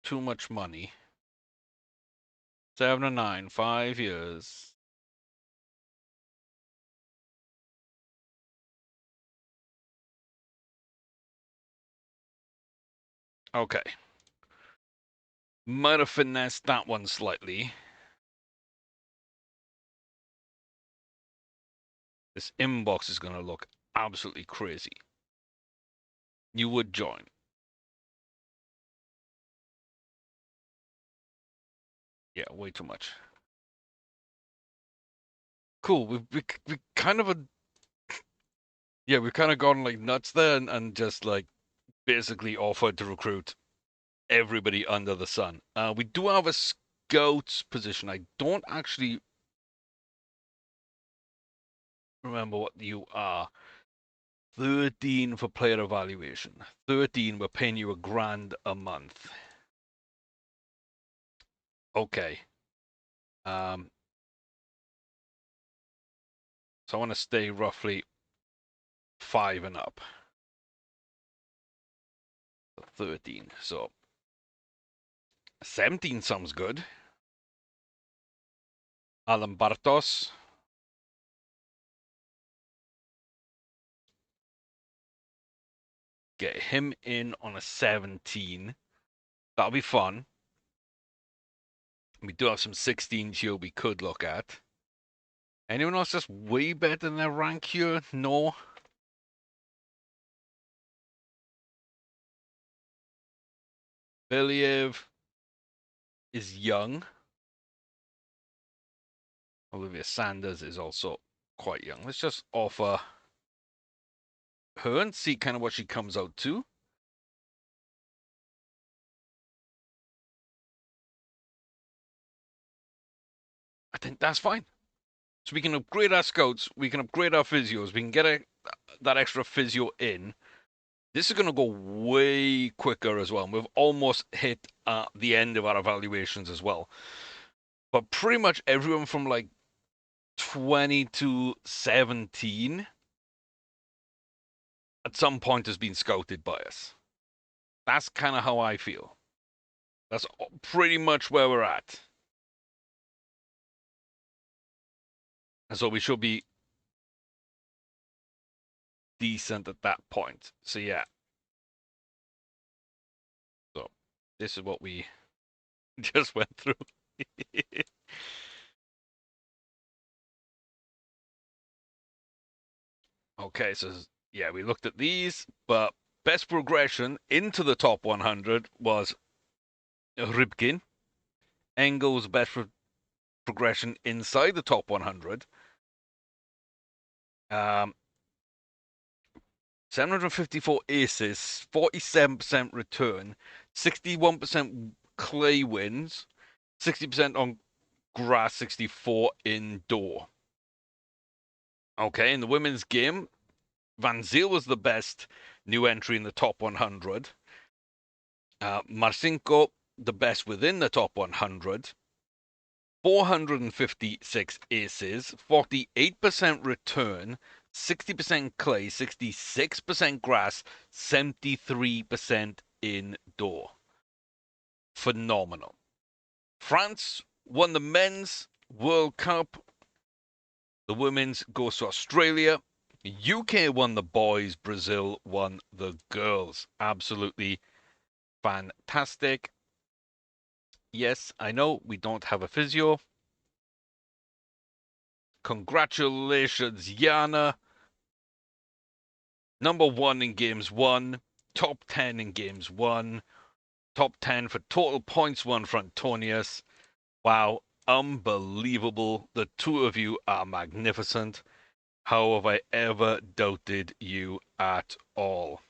Too much money. 7 of 9, 5 years. Okay. Might have finessed that one slightly. This inbox is going to look absolutely crazy. You would join. Yeah, way too much. Cool. We kind of yeah, we've kind of gone like nuts there and just like basically offered to recruit everybody under the sun. We do have a scouts position. I don't actually remember what you are. 13 for player evaluation. 13, we're paying you $1,000 a month. Okay. So I want to stay roughly 5 and up. 13. So 17 sounds good. Alan Bartos. Get him in on a 17. That'll be fun. We do have some 16s here we could look at. Anyone else just way better than their rank here? No. Believ is young. Olivia Sanders is also quite young. Let's just offer her and see kind of what she comes out to. I think that's fine. So we can upgrade our scouts, we can upgrade our physios, we can get that extra physio in. This is going to go way quicker as well. And we've almost hit the end of our evaluations as well. But pretty much everyone from like 20 to 17 at some point has been scouted by us. That's kind of how I feel. That's pretty much where we're at. And so we should be decent at that point. So yeah. So this is what we just went through. Okay, so yeah, we looked at these, but best progression into the top 100 was Rybkin. Engel's best progression inside the top 100. 754 aces, 47% return, 61% clay wins, 60% on grass, 64 indoor. Okay, in the women's game, Van Zyl was the best new entry in the top 100. Marcinko, the best within the top 100. 456 aces, 48% return, 60% clay, 66% grass, 73% indoor. Phenomenal. France won the men's World Cup. The women's goes to Australia. UK won the boys. Brazil won the girls. Absolutely fantastic. Yes, I know we don't have a physio. Congratulations, Yana. Number 1 in games won. Top 10 in games won. Top 10 for total points won for Antonius. Wow, unbelievable. The two of you are magnificent. How have I ever doubted you at all?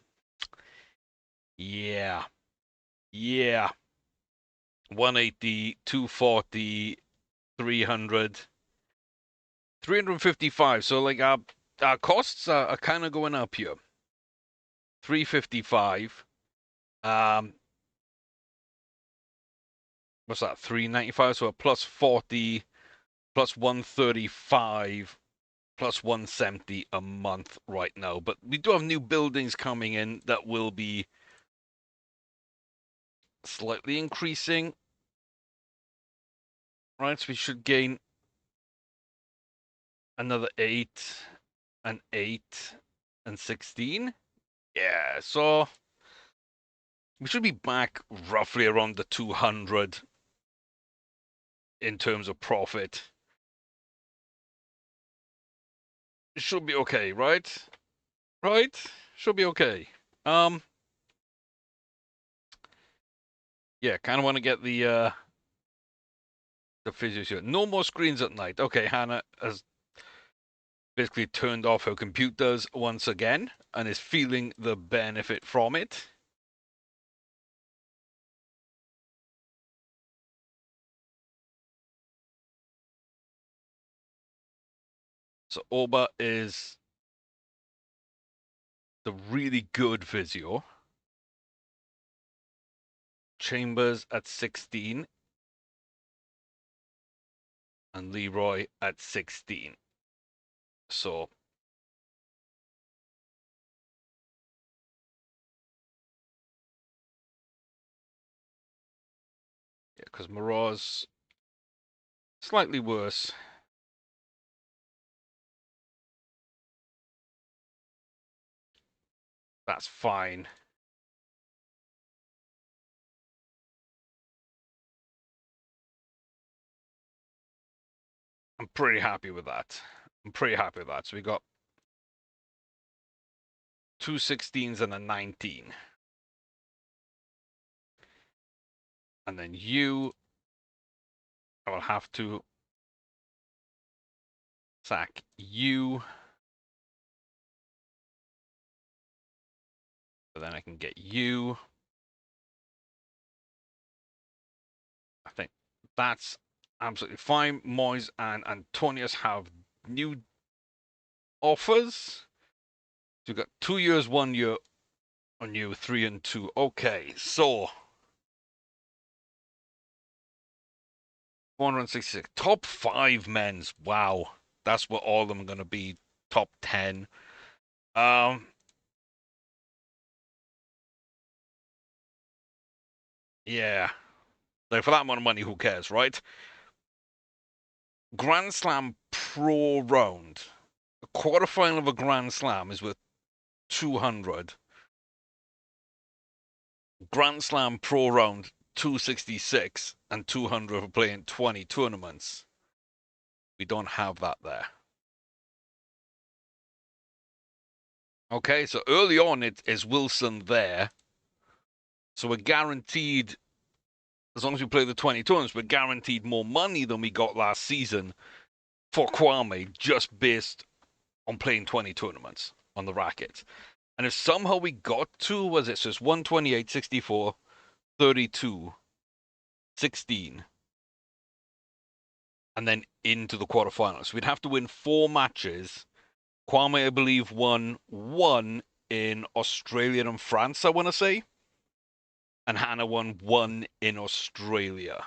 Yeah. Yeah. 180, 240, 300, 355. So like our costs are kind of going up here. 355. What's that? 395. So a plus 40, plus 135, plus 170 a month right now. But we do have new buildings coming in that will be slightly increasing. Right, so we should gain another 8 and 8 and 16. Yeah, so we should be back roughly around the 200 in terms of profit. It should be okay, right? Right? Should be okay. Yeah, kind of want to get the physios here. No more screens at night. Okay, Hannah has basically turned off her computers once again and is feeling the benefit from it. So Oba is the really good physio. Chambers at 16 and Leroy at 16. So yeah, because Moraz slightly worse. That's fine. I'm pretty happy with that. I'm pretty happy with that. So we got 2 16s and a 19. And then you, I will have to sack you. So then I can get you. I think that's absolutely fine. Moyes and Antonius have new offers. So you've got 2 years, 1 year on you, 3 and 2. Okay, so 466. Top 5 men's. Wow. That's what all of them are going to be. Top 10. Yeah. Like, for that amount of money, who cares, right? Grand Slam Pro Round. A quarterfinal of a Grand Slam is worth 200. Grand Slam Pro Round 266 and 200 for playing 20 tournaments. We don't have that there. Okay, so early on it is Wilson there. So we're guaranteed, as long as we play the 20 tournaments, we're guaranteed more money than we got last season for Kwame just based on playing 20 tournaments on the racket. And if somehow we got to, was it just 128, 64, 32, 16, and then into the quarterfinals, we'd have to win 4 matches. Kwame, I believe, won 1 in Australia and France, I want to say. And Hannah won 1 in Australia.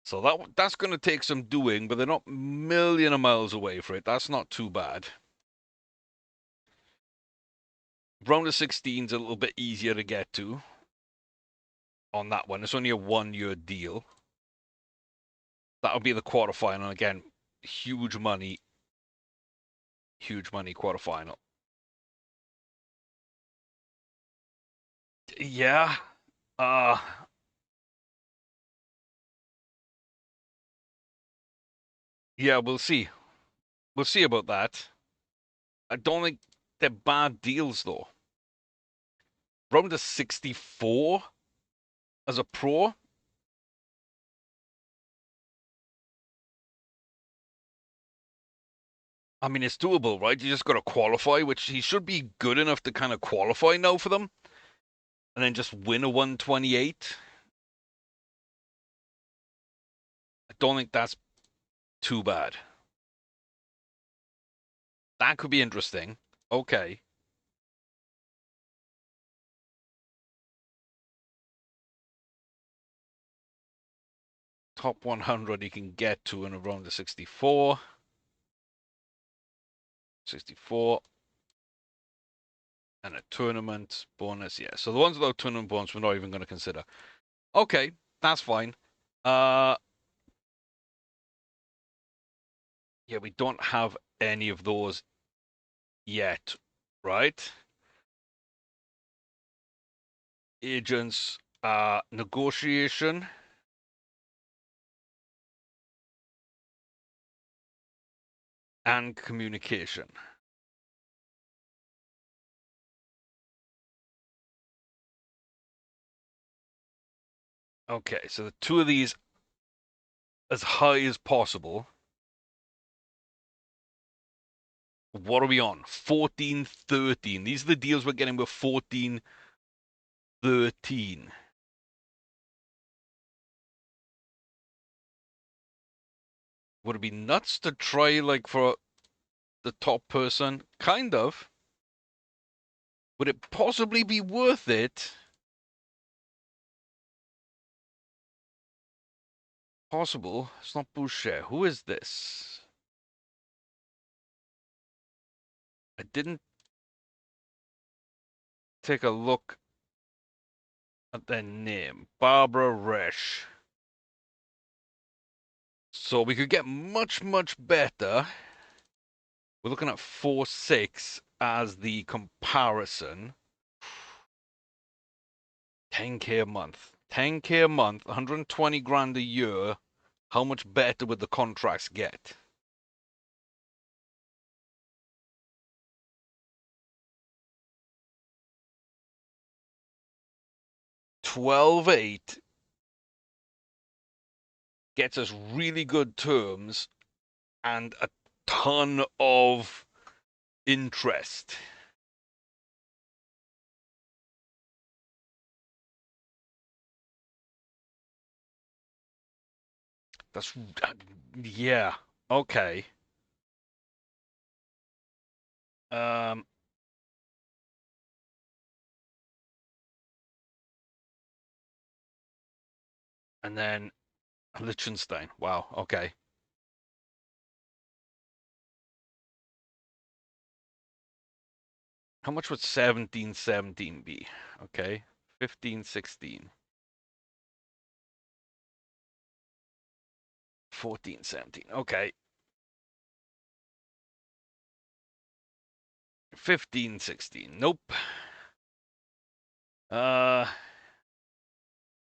So that's going to take some doing, but they're not a million of miles away for it. That's not too bad. Round of 16 is a little bit easier to get to on that one. It's only a 1-year deal. That'll be the quarterfinal. Again, huge money quarterfinal. Yeah. Yeah, we'll see. We'll see about that. I don't think they're bad deals, though. Round of 64 as a pro. I mean, it's doable, right? You just got to qualify, which he should be good enough to kind of qualify now for them. And then just win a 128. I don't think that's too bad. That could be interesting. Okay. Top 100 he can get to in around the 64. 64. And a tournament bonus. Yeah. So the ones without tournament bonus we're not even going to consider. Okay. That's fine. Yeah, we don't have any of those yet, right? Agents, negotiation. And communication. Okay, so the 2 of these as high as possible. What are we on? 14, 13. These are the deals we're getting with 14, 13. Would it be nuts to try, like, for the top person? Kind of. Would it possibly be worth it? Possible. It's not Boucher. Who is this? I didn't take a look at their name. Barbara Resch. So we could get much, much better. We're looking at 4-6 as the comparison. 10K a month. 10K a month, 120 grand a year. How much better would the contracts get? $12.8 gets us really good terms and a ton of interest. That's yeah. Okay. Um, and then Liechtenstein. Wow. Okay. How much would 1717 be? Okay. 1516. 1417. Okay. 1516. Nope. Uh,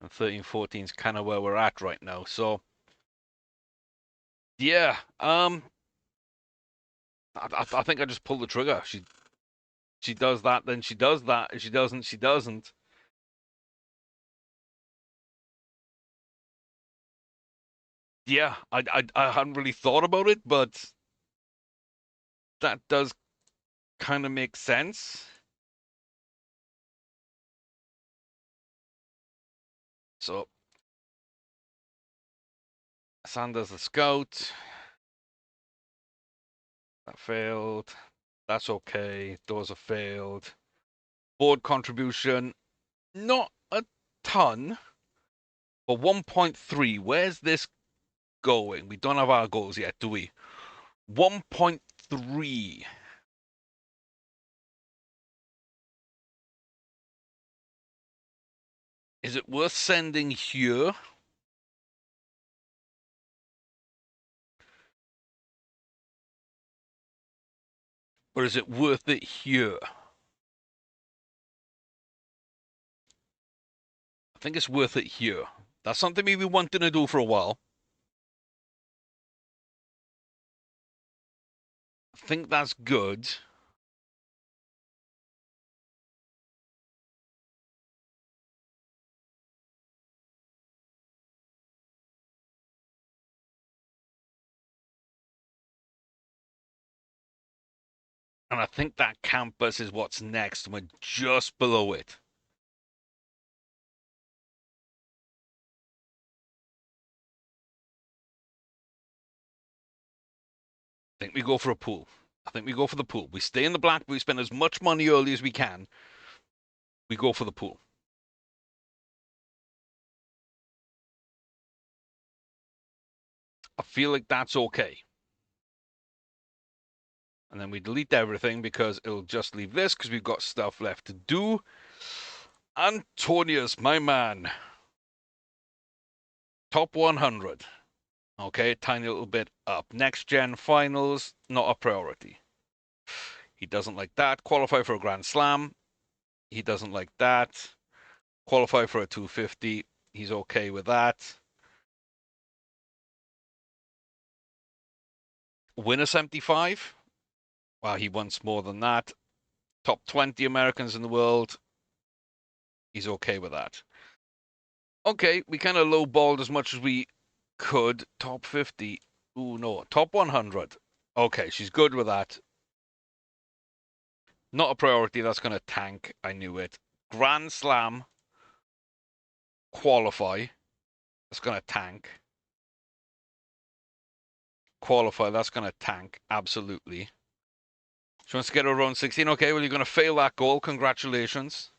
and 1314 is kind of where we're at right now. So, yeah. I think I just pull the trigger. She does that, then she does that. If she doesn't, she doesn't. Yeah, I hadn't really thought about it, but that does kind of make sense. So Sanders the scout. That failed. That's okay. Those are failed. Board contribution, not a ton, but 1.3. Where's this going? We don't have our goals yet, do we? 1.3. Is it worth sending here? Or is it worth it here? I think it's worth it here. That's something we've been wanting to do for a while. I think that's good. And I think that campus is what's next. We're just below it. I think we go for a pool. I think we go for the pool. We stay in the black. We spend as much money early as we can. We go for the pool. I feel like that's okay. And then we delete everything because it'll just leave this because we've got stuff left to do. Antonius, my man. Top 100. Okay, tiny little bit up. Next gen finals, not a priority. He doesn't like that. Qualify for a Grand Slam. He doesn't like that. Qualify for a 250. He's okay with that. Win a 75. Well, he wants more than that. Top 20 Americans in the world. He's okay with that. Okay, we kind of lowballed as much as we could. Top 50. Ooh, no. Top 100. Okay, she's good with that. Not a priority. That's going to tank. I knew it. Grand Slam. Qualify. That's going to tank. Qualify. That's going to tank. Absolutely. She wants to get her own 16. Okay, well, you're going to fail that goal. Congratulations.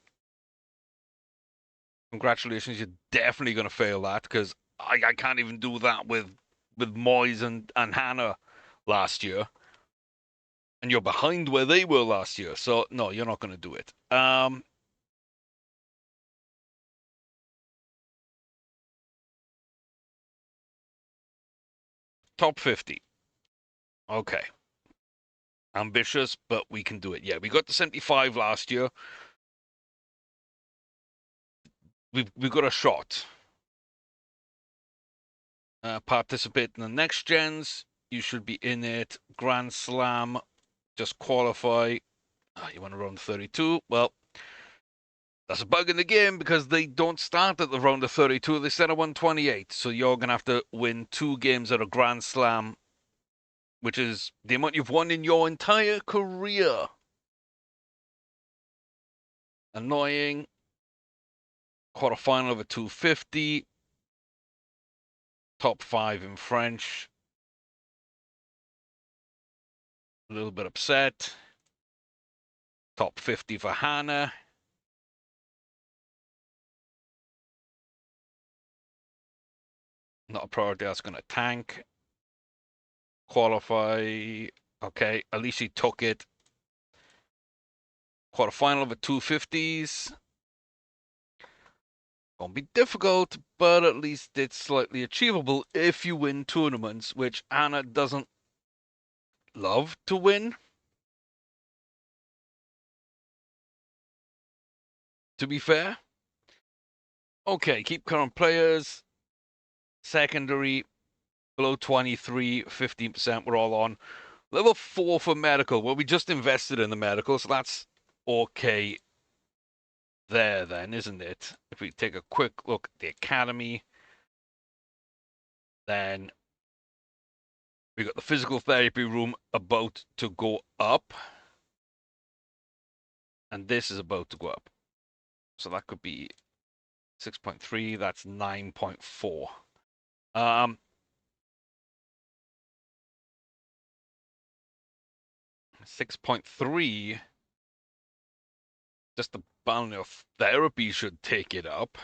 Congratulations. You're definitely going to fail that because I can't even do that with Moyes and Hannah last year. And you're behind where they were last year. So, no, you're not going to do it. Top 50. Okay. Ambitious, but we can do it. Yeah, we got the 75 last year. We've got a shot. Participate in the next gens. You should be in it. Grand Slam. Just qualify. You want to run 32? Well, That's a bug in the game because they don't start at the round of 32. They start at 128. So you're going to have to win 2 games at a Grand Slam, which is the amount you've won in your entire career. Annoying. Quarterfinal of a 250. Top 5 in French. A little bit upset. Top 50 for Hannah. Not a priority that's going to tank. Qualify. Okay, at least he took it. Quarterfinal of a 250s. Gonna be difficult, but at least it's slightly achievable if you win tournaments, which Anna doesn't love to win. To be fair. Okay, keep current players. Secondary, below 23, 15%, we're all on. Level 4 for medical. Well, we just invested in the medical, so that's okay there then, isn't it? If we take a quick look at the academy, then we got the physical therapy room about to go up. And this is about to go up. So that could be 6.3, that's 9.4. 6.3, just the balance of therapy should take it up.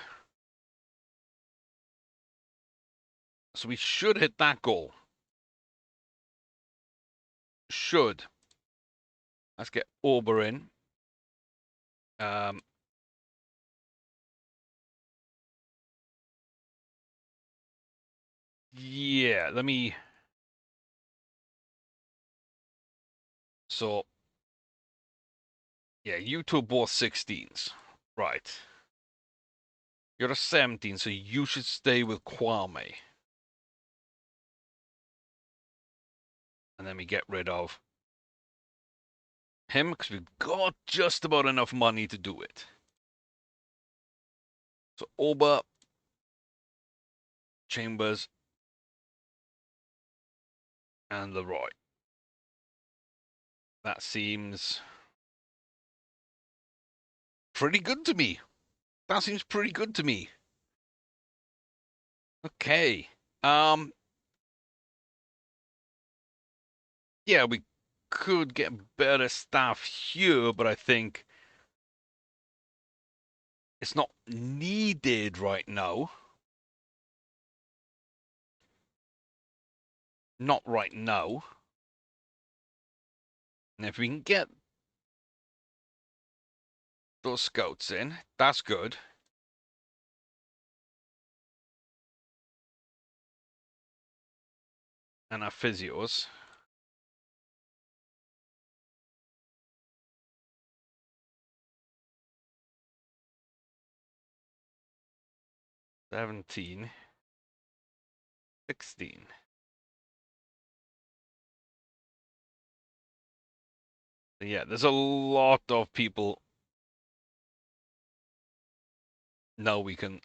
So we should hit that goal. Should. Let's get Ober in. Yeah, let me... So, yeah, you two are both 16s. Right. You're a 17, so you should stay with Kwame. And then we get rid of him, because we've got just about enough money to do it. So, Ober, Chambers, and Leroy. That seems pretty good to me. That seems pretty good to me. Okay. Yeah, we could get better stuff here, but I think it's not needed right now. Not right now. And if we can get those scouts in, that's good. And our physios. $17. $16. Yeah, there's a lot of people now we can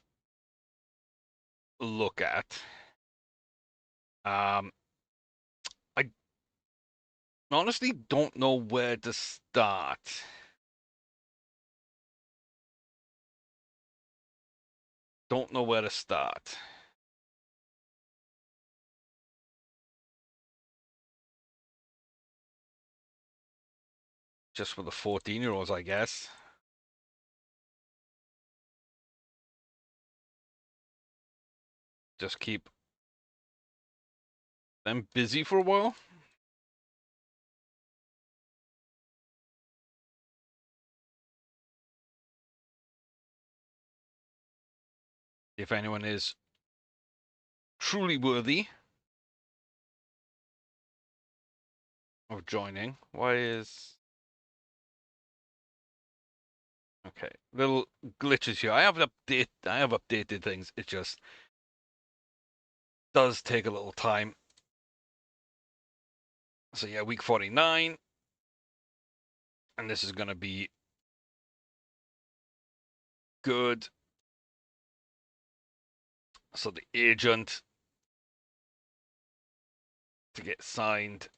look at. I honestly don't know where to start. Don't know where to start. Just for the 14-year-olds, I guess. Just keep them busy for a while. If anyone is truly worthy of joining. Why is... Okay, little glitches here. I have updated things. It just does take a little time. So yeah, week 49. And this is going to be good. So the agent to get signed,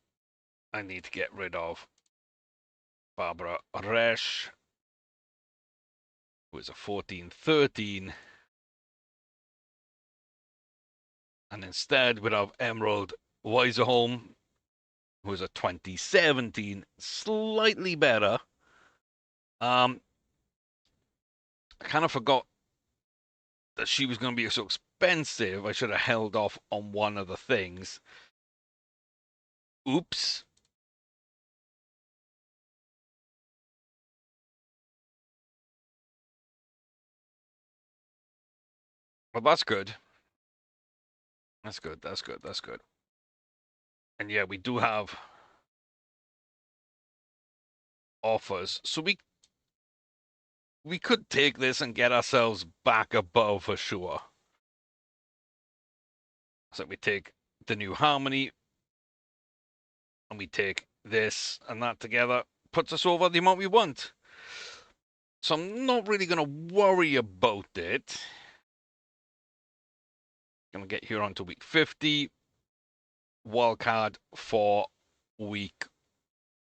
I need to get rid of Barbara Resch, who is a 1413. And instead, we'd have Emerald Weiserholm, who is a 2017, slightly better. I kind of forgot that she was going to be so expensive. I should have held off on one of the things. Oops. Well, that's good. That's good. That's good. That's good. And yeah, we do have offers. So we could take this and get ourselves back above for sure. So we take the new Harmony and we take this and that together. Puts us over the amount we want. So I'm not really going to worry about it. Going to get here onto week 50. Wildcard for week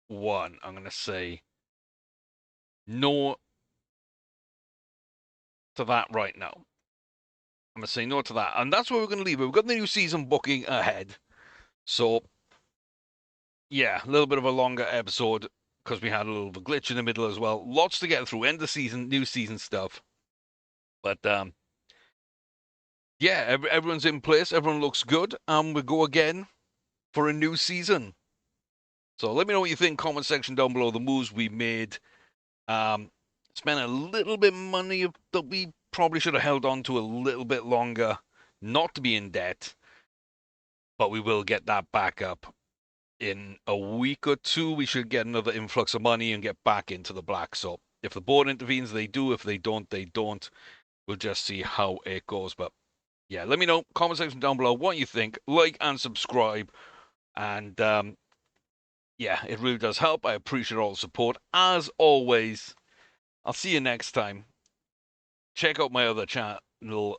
1. I'm going to say no to that right now. I'm going to say no to that. And that's where we're going to leave it. We've got the new season booking ahead. So, yeah, a little bit of a longer episode because we had a little bit of a glitch in the middle as well. Lots to get through. End of season, new season stuff. But, yeah, everyone's in place. Everyone looks good. And we go again for a new season. So let me know what you think. Comment section down below. The moves we made. Spent a little bit of money that we probably should have held on to a little bit longer, not to be in debt, but we will get that back up in a week or two. We should get another influx of money and get back into the black. So if the board intervenes, they do. If they don't, they don't. We'll just see how it goes. But yeah, let me know. Comment section down below what you think. Like and subscribe. And yeah, it really does help. I appreciate all the support. As always, I'll see you next time. Check out my other channel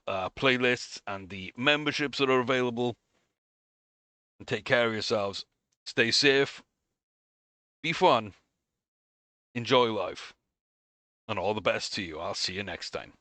playlists and the memberships that are available. And take care of yourselves. Stay safe. Be fun. Enjoy life. And all the best to you. I'll see you next time.